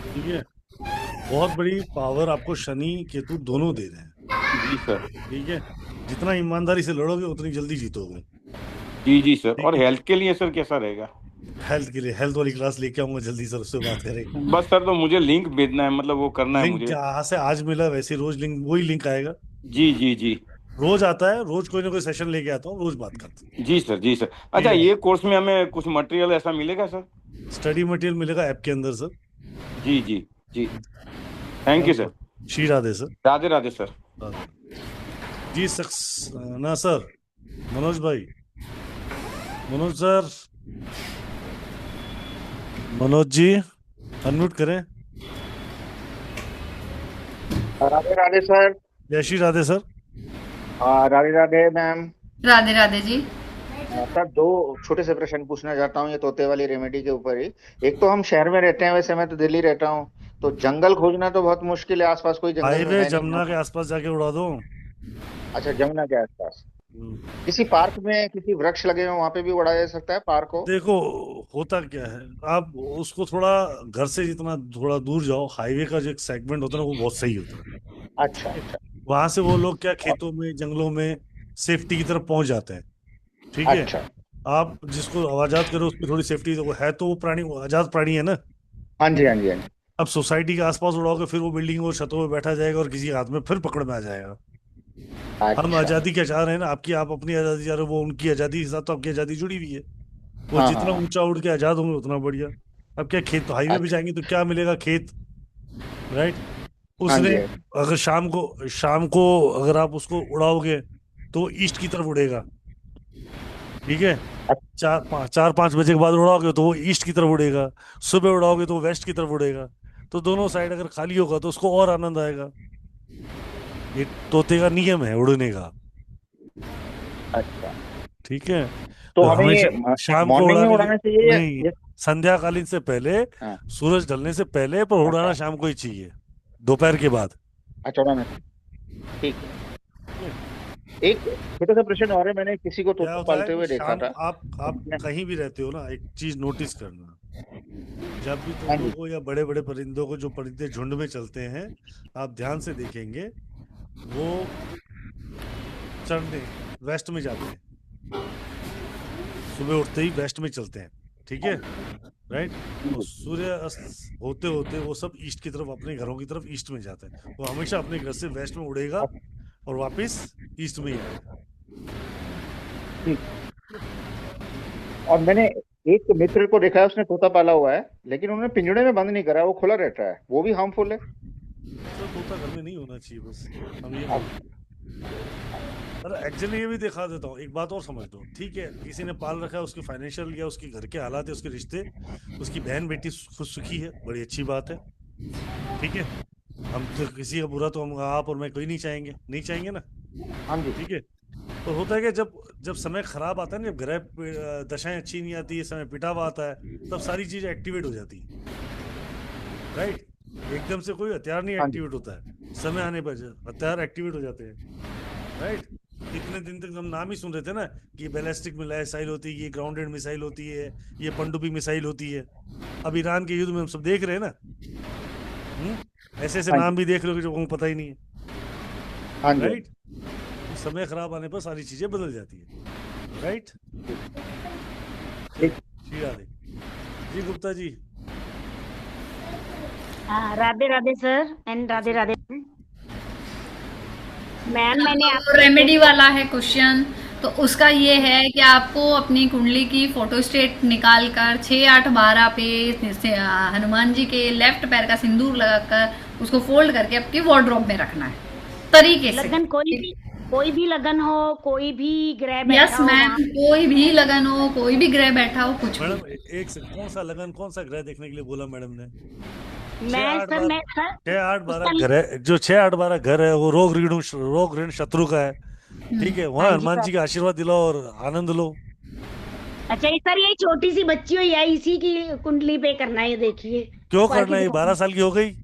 ठीक है, बहुत बड़ी पावर आपको शनि केतु दोनों दे रहे हैं। जी सर। ठीक है, जितना ईमानदारी से लड़ोगे उतनी जल्दी जीतोगे। जी जी सर। और हेल्थ के लिए सर कैसा रहेगा? हेल्थ के लिए हेल्थ वाली क्लास लेके आऊंगा जल्दी सर, उससे बात करेंगे। बस सर तो मुझे लिंक भेजना है, मतलब वो करना है मुझे। कहाँ से आज मिला, वैसे रोज लिंक वही लिंक आएगा। जी जी जी। रोज आता है, रोज कोई ना कोई सेशन लेके आता हूँ, रोज बात करते हैं। जी सर, जी सर। अच्छा, ये कोर्स में हमें कुछ मटेरियल ऐसा मिलेगा सर? स्टडी मटेरियल मिलेगा ऐप के अंदर सर। जी जी जी। Thank you sir. Shri Radhe sir. Radhe Radhe sir. जी ना सर, मनोज भाई, मनोज सर, मनोज जी अनम्यूट करें। राधे राधे सर। जय Shri Radhe sir. Radhe Radhe ma'am. Radhe Radhe ji. Sir 2 छोटे से प्रश्न पूछना चाहता हूँ ये तोते वाली रेमेडी के ऊपर ही। एक तो हम शहर में रहते हैं, वैसे मैं तो दिल्ली रहता हूँ, तो जंगल खोजना तो बहुत मुश्किल है, आसपास कोई जंगल हाईवे है जमुना नहीं। के आसपास जाके उड़ा दो। अच्छा, जमुना के आसपास किसी पार्क में किसी वृक्ष लगे हो वहां पे भी उड़ाया जा सकता है पार्क को? देखो होता क्या है, आप उसको थोड़ा घर से जितना थोड़ा दूर जाओ, हाईवे का जो एक सेगमेंट होता है ना वो बहुत सही होता है। अच्छा अच्छा। वहां से वो लोग क्या खेतों में जंगलों में सेफ्टी की तरफ पहुंच जाते हैं। ठीक है। अच्छा। आप जिसको आजाद करो उसमें थोड़ी सेफ्टी है, तो वो प्राणी आजाद प्राणी है ना। हाँ जी हाँ जी हाँ जी। अब सोसाइटी के आसपास उड़ाओगे फिर वो बिल्डिंग और छतों में बैठा जाएगा और किसी हाथ में फिर पकड़ में आ जाएगा। हम आजादी क्या चाह रहे हैं ना, आप अपनी आजादी चाह रहे हो, वो उनकी आजादी के साथ तो आपकी आजादी जुड़ी हुई है। वो हाँ, जितना हाँ। ऊंचा उड़ के आजाद होंगे उतना बढ़िया। अब क्या खेत, तो हाईवे पे जाएंगे तो क्या मिलेगा? खेत, राइट। उसने अगर शाम को अगर आप उसको उड़ाओगे तो ईस्ट की तरफ उड़ेगा। ठीक है, 4-5 बजे के बाद उड़ाओगे तो वो ईस्ट की तरफ उड़ेगा, सुबह उड़ाओगे तो वो वेस्ट की तरफ उड़ेगा। तो दोनों साइड अगर खाली होगा तो उसको और आनंद आएगा। ये तोते का नियम है उड़ने का। अच्छा, ठीक है। तो हमें हमेशा शाम को मॉर्निंग में उड़ाना चाहिए नहीं, संध्याकालीन से पहले, सूरज ढलने से पहले, पर उड़ाना शाम को ही चाहिए, दोपहर के बाद। अच्छा, उड़ाना ठीक है। एक छोटा सा प्रश्न और है, मैंने किसी को तोता पालते हुए देखा था। आप कहीं भी रहते हो ना, एक चीज नोटिस करना, जब भी तोतों को या बड़े बड़े परिंदों को, जो परिंदे झुंड में चलते हैं, आप ध्यान से देखेंगे वो चढ़ने वेस्ट में जाते हैं, सुबह उठते ही वेस्ट में चलते हैं। ठीक है, राइट। तो सूर्य अस्त होते होते वो सब ईस्ट की तरफ, अपने घरों की तरफ ईस्ट में जाते हैं। वो हमेशा अपने घर से वेस्ट में उड़ेगा, और वापस ईस्ट में ही आएगा। और मैंने एक मित्र को देखा है, उसने तोता पाला हुआ है, लेकिन उन्होंने पिंजड़े में बंद नहीं करा है, वो खुला रहता है, वो भी हार्मफुल है। तो तोता घर में नहीं होना चाहिए, बस हम ये अरे एक्चुअली ये भी दिखा देता हूँ, एक बात और समझ लो, ठीक है, किसी ने पाल रखा है, उसकी फाइनेंशियल या उसके घर के हालात है, उसके रिश्ते, उसकी बहन बेटी खुद सुखी है, बड़ी अच्छी बात है, ठीक है। हम तो किसी का बुरा तो हम आप और मैं कोई नहीं चाहेंगे, नहीं चाहेंगे ना। हाँ जी। ठीक है, तो होता है कि जब समय खराब आता है ना, जब ग्रह दशाएं अच्छी नहीं आती है, समय पिटा हुआ आता है, तब सारी चीजें एक्टिवेट हो जाती है, राइट। एकदम से कोई हथियार नहीं एक्टिवेट होता है, समय आने पर हथियार एक्टिवेट हो जाते हैं, राइट। इतने दिन तक हम नाम ही सुन रहे थे ना कि बैलिस्टिक मिसाइल होती है, ये ग्राउंडेड मिसाइल होती है, ये पनडुब्बी मिसाइल होती है। अब ईरान के युद्ध में हम सब देख रहे हैं ना, ऐसे ऐसे नाम भी देख रहे हो जो को पता ही नहीं है, राइट। समय खराब आने पर सारी चीजें बदल जाती है, राइट। जी Gupta ji. Radhe Radhe sir and Radhe Radhe ma'am. मैंने आपको रेमेडी वाला है क्वेश्चन, तो उसका ये है कि आपको अपनी कुंडली की फोटो स्टेट निकाल कर 6, 8, 12 पे हनुमान जी के लेफ्ट पैर का सिंदूर लगाकर उसको फोल्ड करके आपकी वार्डरोब में रखना है तरीके से। लगन कोई भी लगन हो, कोई भी ग्रह बैठा यस मैम, कोई भी लगन हो, कोई भी ग्रह बैठा हो, कुछ मैडम एक से कौन सा लगन, कौन सा ग्रह देखने के लिए बोला मैडम ने? मैं 6, 8, 12 घर है, जो 6, 8, 12 घर है वो रोग ऋण शत्रु का है, ठीक है। वहाँ हनुमान जी का आशीर्वाद दिलाओ और आनंद लो। अच्छा सर, ये छोटी सी बच्ची हुई है, इसी की कुंडली पे करना है, ये देखिए। क्यों करना है? 12 साल की हो गई?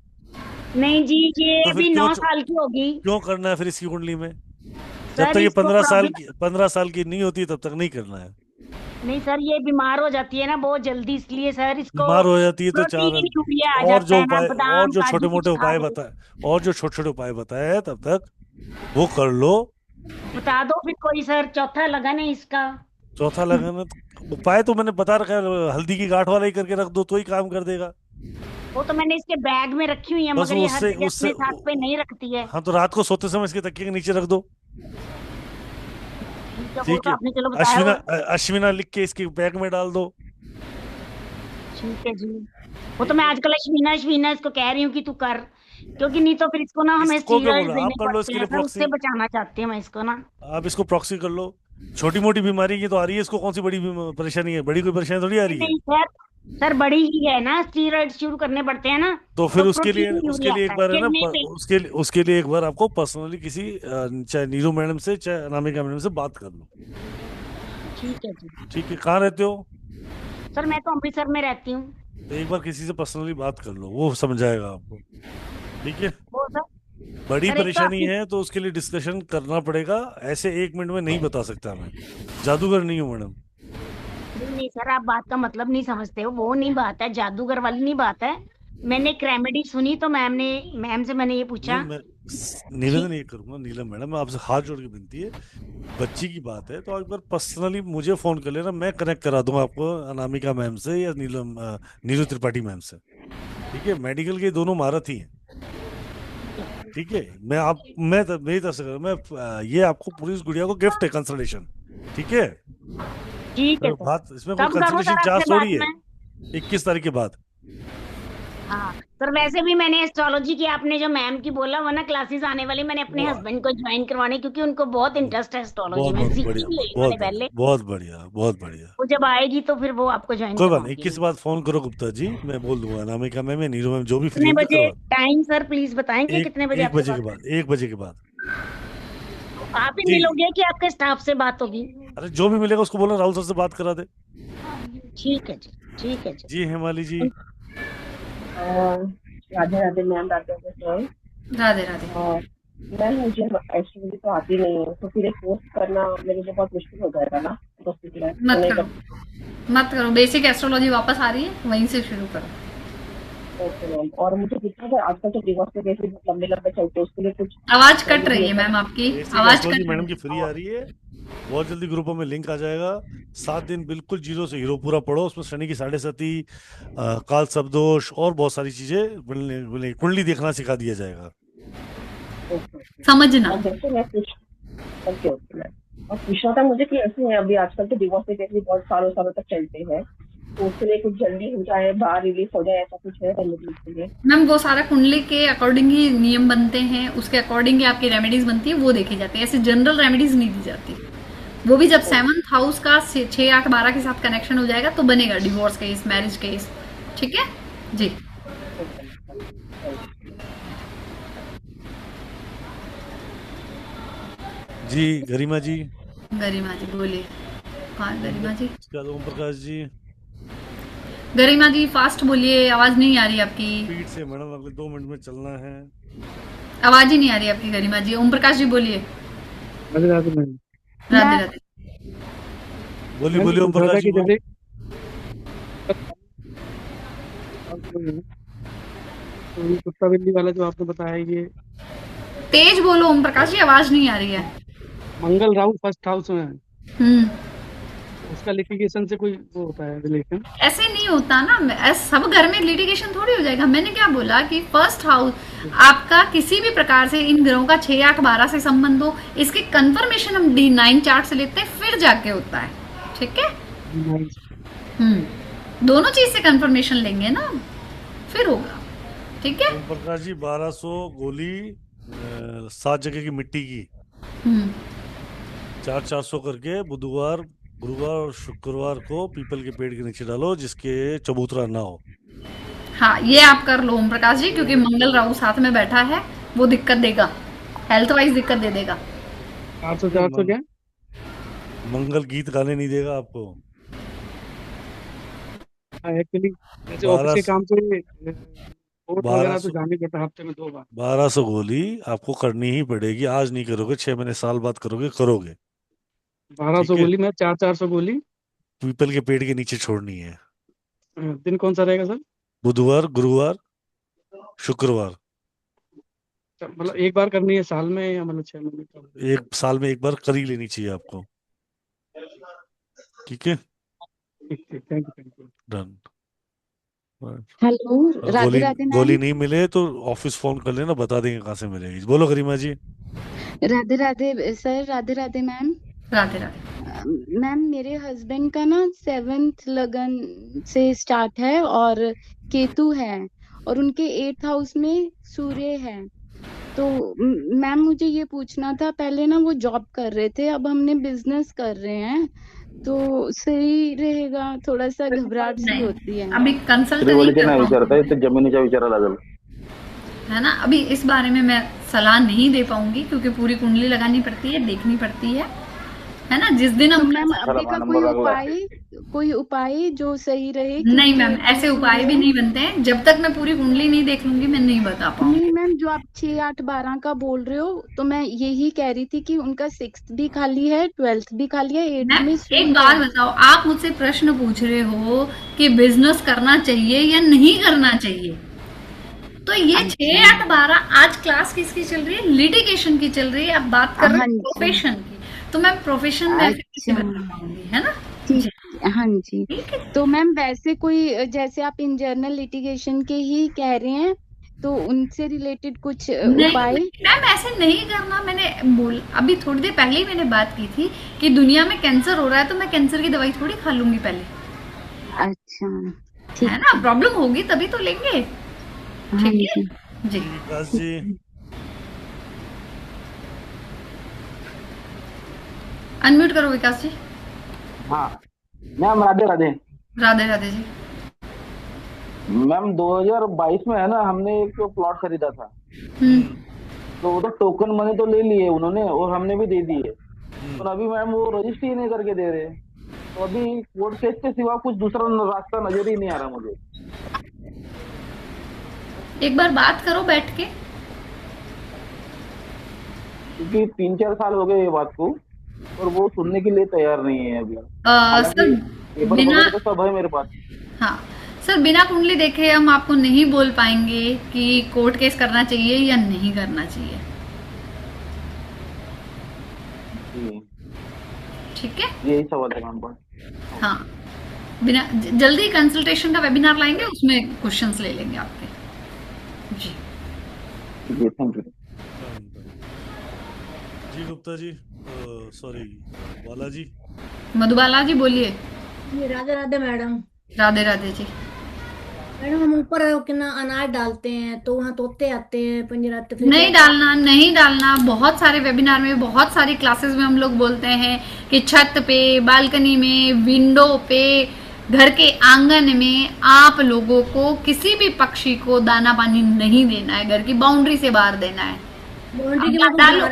नहीं जी, ये तो अभी 9 साल की होगी। क्यों करना है फिर इसकी कुंडली में? जब तक ये 15 साल की नहीं होती तब तक नहीं करना है। नहीं सर, ये बीमार हो जाती है ना बहुत जल्दी, इसलिए सर इसको बीमार हो जाती है तो और जो छोटे मोटे उपाय बताए तब तक वो कर लो। बता दो फिर कोई सर, चौथा लगन है इसका। चौथा लगन उपाय तो मैंने बता रखा है, हल्दी की गांठ वाला ही करके रख दो तो ही काम कर देगा। वो तो मैंने इसके बैग में रखी हुई है, मगर ये हर जगह अपने साथ पे नहीं रखती है। हाँ, तो रात को सोते समय इसके तकिए के नीचे रख दो, ठीक है। अश्विना लिख के इसके बैग में डाल दो, ठीक है जी। वो तो मैं आजकल अश्विना इसको कह रही हूँ कि तू कर, क्योंकि नहीं तो फिर इसको ना हमें स्टीरॉइड देने पड़ते हैं, सर उससे बचाना चाहती हूँ मैं इसको ना। आप इसको प्रॉक्सी कर लो। छोटी मोटी बीमारी की तो आ रही है, इसको कौन सी बड़ी परेशानी है? बड़ी कोई परेशानी थोड़ी आ रही है। सर बड़ी ही है ना, स्टीरॉइड शुरू करने पड़ते हैं ना, तो फिर उसके लिए एक बार है ना, उसके लिए एक बार आपको पर्सनली किसी चाहे नीरू मैडम से चाहे अनामिका मैडम से बात कर लो। ठीक है जी। ठीक है, कहाँ रहते हो? सर मैं तो अमृतसर में रहती हूँ। तो एक बार किसी से पर्सनली बात कर लो, वो समझाएगा आपको, ठीक है। बड़ी परेशानी है तो उसके लिए डिस्कशन करना पड़ेगा, ऐसे 1 मिनट में नहीं बता सकता मैं, जादूगर नहीं हूँ मैडम। नहीं सर, आप बात का मतलब नहीं समझते हो, वो नहीं बात है, जादूगर वाली नहीं बात है। मैंने एक रेमेडी सुनी तो मैम से मैंने ये पूछा। निवेदन ये करूंगा नीलम मैडम, आपसे हाथ जोड़ के विनती है, बच्ची की बात है तो एक बार पर्सनली मुझे फोन कर लेना, मैं कनेक्ट करा दूंगा आपको अनामिका मैम से या नीरू त्रिपाठी मैम से, ठीक है। मेडिकल के दोनों महारत ही हैं, ठीक है। मेरी तरफ से मैं ये आपको पूरी इस गुड़िया को गिफ्ट है, कंसल्टेशन, ठीक है। ठीक है बात इसमें कोई कंसल्टेशन चार्ज थोड़ी है। 21 तारीख के बाद। हाँ सर, वैसे भी मैंने एस्ट्रोलॉजी की, आपने जो मैम की बोला वो ना क्लासेस आने वाली, मैंने अपने हस्बैंड को ज्वाइन करवाने, क्योंकि उनको बहुत इंटरेस्ट है एस्ट्रोलॉजी में, पहले। बहुत बढ़िया। वो जब आएगी तो फिर वो आपको ज्वाइन कोई बात नहीं, 21 बाद फोन करो गुप्ता जी, मैं बोल दूंगा अनामिका मैम या नीरू मैम जो भी फ्री कितने बजे टाइम सर प्लीज बताएंगे? कितने बजे? 1 बजे के बाद। 1 बजे के बाद आप ही मिलोगे कि आपके स्टाफ से बात होगी? अरे जो भी मिलेगा उसको बोलो राहुल सर से बात करा दे। ठीक है जी, ठीक है जी। जी हेमाली जी। राधे राधे मैम। राधे राधे मैम, मुझे एक्चुअली तो आती नहीं है, तो फिर एक कोर्स करना मेरे लिए बहुत मुश्किल हो जाएगा ना, तो मत करो। बेसिक एस्ट्रोलॉजी वापस आ रही है, वहीं से शुरू करो। Okay ma'am. और मुझे कितना आजकल तो डिवोर्स के केस लंबे चलते, उसके लिए कुछ आवाज कट रही है मैम, आपकी आवाज कट मैडम की फ्री आ रही है, बहुत जल्दी ग्रुपों में लिंक आ जाएगा। 7 दिन बिल्कुल 0 से हीरो पूरा पढ़ो, उसमें शनि की 7.5 काल शब्दोष और बहुत सारी चीजें कुंडली देखना सिखा दिया जाएगा, ओके समझना। और जैसे मैं पूछ ओके ओके मैम, और पूछना था मुझे कि ऐसे अभी आजकल तो डिवोर्स के केस भी बहुत सालों सालों तक चलते हैं, तो उसके लिए कुछ जल्दी हो जाए, बाहर रिलीफ हो जाए, ऐसा कुछ है रेमेडी के लिए? मैम वो सारा कुंडली के अकॉर्डिंग ही नियम बनते हैं, उसके अकॉर्डिंग ही आपकी रेमेडीज बनती है, वो देखी जाती है, ऐसे जनरल रेमेडीज नहीं दी जाती। वो भी जब 7th हाउस का 6, 8, 12 के साथ कनेक्शन हो जाएगा तो बनेगा डिवोर्स केस, मैरिज केस। ठीक है जी। जी गरिमा जी। गरिमा जी बोलिए। हाँ गरिमा जी। उसके बाद ओम प्रकाश जी। गरिमा जी फास्ट बोलिए, आवाज नहीं आ रही आपकी। स्पीड से मैडम, अगले 2 मिनट में चलना है। आवाज ही नहीं आ रही आपकी गरिमा जी। ओम प्रकाश जी बोलिए। राधे राधे मैम। राधे राधे। बोलिए बोलिए ओम प्रकाश जी। जैसे तो ये कुत्ता बिल्ली वाला जो आपने बताया, ये तेज बोलो ओम प्रकाश जी, आवाज नहीं आ रही है। मंगल राहु फर्स्ट हाउस में है, हम्म। उसका लिटिगेशन से कोई वो होता है रिलेशन? ऐसे नहीं होता ना, सब घर में लिटिगेशन थोड़ी हो जाएगा। मैंने क्या बोला कि फर्स्ट हाउस आपका किसी भी प्रकार से इन ग्रहों का 6, 8, 12 से संबंध हो, इसकी कंफर्मेशन हम D9 चार्ट से लेते हैं, फिर जाके होता है। ठीक है। दोनों चीज से कंफर्मेशन लेंगे ना, फिर होगा। ठीक है। ओम प्रकाश जी 1200 गोली 7 जगह की मिट्टी की 400 करके बुधवार, गुरुवार और शुक्रवार को पीपल के पेड़ के नीचे डालो, जिसके चबूतरा ना हो। हाँ ये आप कर लो ओम प्रकाश जी, क्योंकि मंगल राहु साथ में बैठा है, वो दिक्कत देगा, हेल्थ वाइज दिक्कत दे देगा। 400 क्या? मंगल गीत गाने नहीं देगा आपको। एक्चुअली जैसे ऑफिस के काम से कोर्ट वगैरह तो जाने पड़ता हफ्ते में 2 बार। 1200 गोली आपको करनी ही पड़ेगी। आज नहीं करोगे, 6 महीने साल बाद करोगे। 1200 गोली में 400 गोली पीपल के पेड़ के नीचे छोड़नी है। दिन कौन सा रहेगा सर? बुधवार, गुरुवार, शुक्रवार। मतलब एक बार करनी है साल में या मतलब 6 महीने का? एक साल में एक बार कर ही लेनी चाहिए आपको। ठीक है, thank you. Done. Hello, Radhe गोली राधे मैम। गोली नहीं मिले तो ऑफिस फोन कर लेना, बता देंगे कहाँ से मिलेगी। बोलो Garima ji. Radhe Radhe sir, Radhe Radhe ma'am. Radhe Radhe ma'am, मेरे हस्बैंड का ना 7th लगन से स्टार्ट है और केतु है, और उनके 8th हाउस में सूर्य है। तो मैम मुझे ये पूछना था, पहले ना वो जॉब कर रहे थे, अब हमने बिजनेस कर रहे हैं, तो सही रहेगा? थोड़ा सा घबराहट सी होती है। अभी कंसल्ट नहीं कर पाऊंगी, जमिनीचा विचार लागेल है ना। अभी इस बारे में मैं सलाह नहीं दे पाऊंगी, क्योंकि पूरी कुंडली लगानी पड़ती है, देखनी पड़ती है ना। जिस दिन हम मैम अभी का कोई उपाय जो सही रहे? नहीं मैम, ऐसे उपाय भी नहीं बनते हैं, जब तक मैं पूरी कुंडली नहीं देख लूंगी मैं नहीं बता पाऊंगी। नहीं मैम, जो आप 6, 8, 12 का बोल रहे हो, तो मैं यही कह रही थी कि उनका 6th भी खाली है, 12th भी खाली है, 8th में एक बात बताओ, आप मुझसे प्रश्न पूछ रहे हो कि बिजनेस करना चाहिए या नहीं करना चाहिए, तो ये 6, 8, 12 आज क्लास किसकी चल रही है? लिटिगेशन की चल रही है। आप बात कर रहे हैं प्रोफेशन की, तो मैं प्रोफेशन में कैसे बता पाऊंगी, है ना। हाँ जी। तो मैम वैसे कोई, जैसे आप इन जर्नल लिटिगेशन के ही कह रहे हैं, तो उनसे रिलेटेड कुछ उपाय? मैम ऐसे नहीं करना। मैंने अभी थोड़ी देर पहले ही मैंने बात की थी कि दुनिया में कैंसर हो रहा है, तो मैं कैंसर की दवाई थोड़ी खा लूंगी पहले। अच्छा है ना, प्रॉब्लम होगी तभी तो लेंगे। ठीक है जी। अनम्यूट करो विकास जी। हाँ मैम, राधे राधे। राधे राधे जी। मैम 2022 में है ना, हमने एक प्लॉट खरीदा था, तो वो तो टोकन मनी तो ले लिए उन्होंने और हमने भी दे दिए, तो अभी मैम वो रजिस्ट्री नहीं करके दे रहे, तो अभी कोर्ट केस के सिवा कुछ दूसरा रास्ता नजर ही नहीं आ रहा मुझे। एक बार बात करो बैठ के, क्योंकि 3-4 साल हो गए ये बात को, और वो सुनने के लिए तैयार नहीं है अभी। सर बिना तो सब है मेरे पास। हाँ सर, बिना कुंडली देखे हम आपको नहीं बोल पाएंगे कि कोर्ट केस करना चाहिए या नहीं करना चाहिए। ठीक है, यही सवाल है मैम। हाँ, बिना जल्दी कंसल्टेशन का वेबिनार लाएंगे, उसमें क्वेश्चंस ले लेंगे आपके। जी थैंक यू। जी गुप्ता जी, सॉरी बालाजी। मधुबाला जी बोलिए। राधे राधे मैडम। राधे राधे जी। मैडम हम ऊपर कितना अनाज डालते हैं तो वहाँ तोते आते हैं पिंजराते, फिर नहीं क्या डालना, नहीं डालना। बहुत सारे वेबिनार में, बहुत सारी क्लासेस में हम लोग बोलते हैं कि छत पे, बालकनी में, विंडो पे, घर के आंगन में आप लोगों को किसी भी पक्षी को दाना पानी नहीं देना है, घर की बाउंड्री से बाहर देना है। बाउंड्री के आप बाद डालो।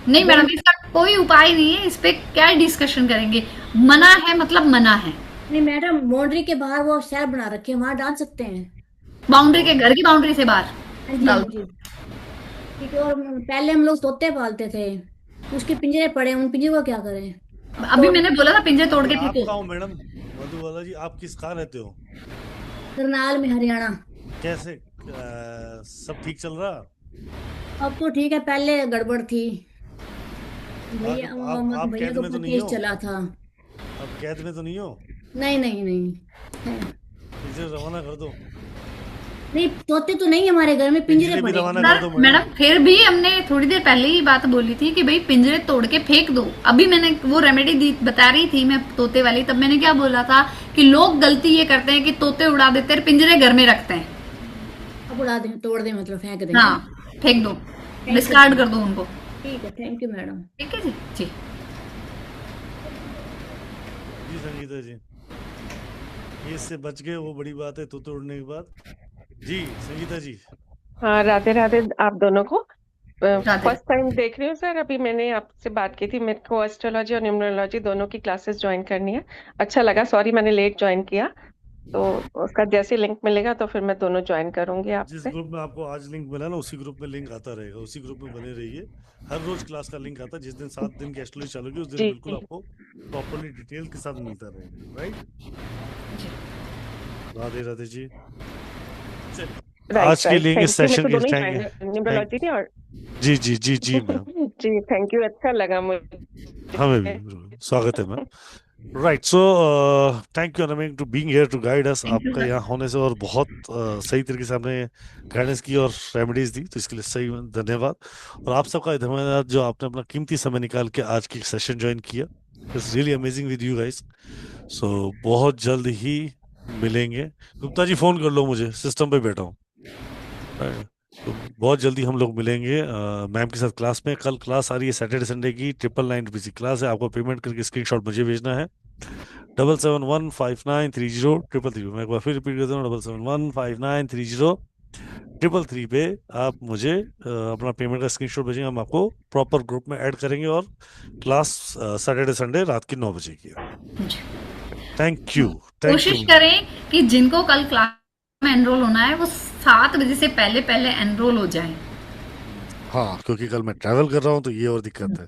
नहीं मैडम, इसका कोई उपाय नहीं है, इस पे क्या डिस्कशन करेंगे। मना है मतलब मना है। नहीं मैडम, बाउंड्री के बाहर वो शहर बना रखे हैं, वहाँ डाल सकते हैं। बाउंड्री के, घर की बाउंड्री से बाहर हाँ जी, डाल हाँ जी। ठीक है। और पहले हम लोग तोते पालते थे, उसके पिंजरे पड़े हैं, उन पिंजरे को क्या करें? अभी मैंने बोला था पिंजरे तोड़ के आप फेंको। कहाँ हो मैडम? मधुबाला जी, आप किस कहाँ रहते हो? करनाल में, हरियाणा। कैसे सब ठीक चल रहा? अब तो ठीक है, पहले गड़बड़ थी भैया। आप भैया कैद को में तो बहुत नहीं तेज हो? चला था। अब कैद में तो नहीं हो? नहीं नहीं नहीं पिंजरे रवाना कर दो। नहीं, तोते तो नहीं हमारे घर में, पिंजरे पिंजरे भी पड़े रवाना हैं। कर दो मैडम फिर भी हमने थोड़ी देर पहले ही बात बोली थी कि भाई पिंजरे तोड़ के फेंक दो। अभी मैंने वो रेमेडी दी, बता रही थी मैं तोते वाली, तब मैंने क्या बोला था कि लोग गलती ये करते हैं कि तोते उड़ा देते हैं, पिंजरे घर में रखते हैं। अब उड़ा दें, तोड़ दें मतलब फेंक दें? हाँ, फेंक दो, डिस्कार्ड कर दो उनको। ठीक है, थैंक यू मैडम। ठीक है जी। जी जी संगीता जी, ये इससे बच गए, वो बड़ी बात है तोते उड़ने के बाद। जी संगीता जी। हाँ, राधे राधे आप दोनों को। राधे। फर्स्ट टाइम देख रही हूँ सर, अभी मैंने आपसे बात की थी, मेरे को एस्ट्रोलॉजी और न्यूमरोलॉजी दोनों की क्लासेस ज्वाइन करनी है। अच्छा लगा, सॉरी मैंने लेट ज्वाइन किया, तो उसका जैसे लिंक मिलेगा तो फिर मैं दोनों ज्वाइन करूंगी जिस आपसे। ग्रुप में आपको आज लिंक मिला ना, उसी ग्रुप में लिंक आता रहेगा, उसी ग्रुप में बने रहिए। हर रोज क्लास का लिंक आता है। जिस दिन 7 दिन की एस्ट्रोलॉजी चालू होगी उस दिन जी बिल्कुल आपको प्रॉपर्ली डिटेल के साथ मिलता रहेगा। राइट? राधे राधे जी। आज के लिए सेशन के थैंक न्यूमरोलॉजी की और जी जी जी जी मैम। जी थैंक यू, अच्छा लगा मुझे। हमें भी स्वागत है ma'am. Right, so thank you Anamika to being here to guide us. आपका यहाँ होने से और बहुत सही तरीके से आपने गाइडेंस की और रेमेडीज दी, तो इसके लिए सही धन्यवाद। और आप सबका धन्यवाद जो आपने अपना कीमती समय निकाल के आज की सेशन ज्वाइन किया। It's really amazing with you guys. So बहुत जल्द ही मिलेंगे। गुप्ता जी फोन कर लो मुझे, सिस्टम पे बैठा हूँ। तो बहुत जल्दी हम लोग मिलेंगे मैम के साथ क्लास में। कल क्लास आ रही है सैटरडे संडे की, 999 क्लास है। आपको पेमेंट करके स्क्रीनशॉट मुझे भेजना है 7715930333। मैं एक बार फिर रिपीट करता हूँ 7715930333 पे आप मुझे अपना पेमेंट का स्क्रीनशॉट भेजेंगे। हम आपको प्रॉपर ग्रुप में ऐड करेंगे और क्लास सैटरडे संडे रात की 9 बजे की। Thank you. कोशिश करें कि जिनको कल क्लास में एनरोल होना है वो 7 बजे से पहले पहले एनरोल हो जाए। हाँ, क्योंकि कल मैं ट्रैवल कर रहा हूँ तो ये और दिक्कत है।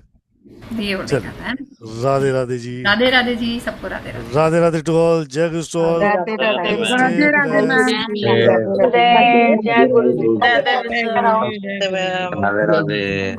ये और दिक्कत है। राधे राधे जी। राधे राधे जी, सबको राधे राधे। Radhe Radhe to all. जय guru to all. Radhe Radhe जय गुरु जी। राधे राधे।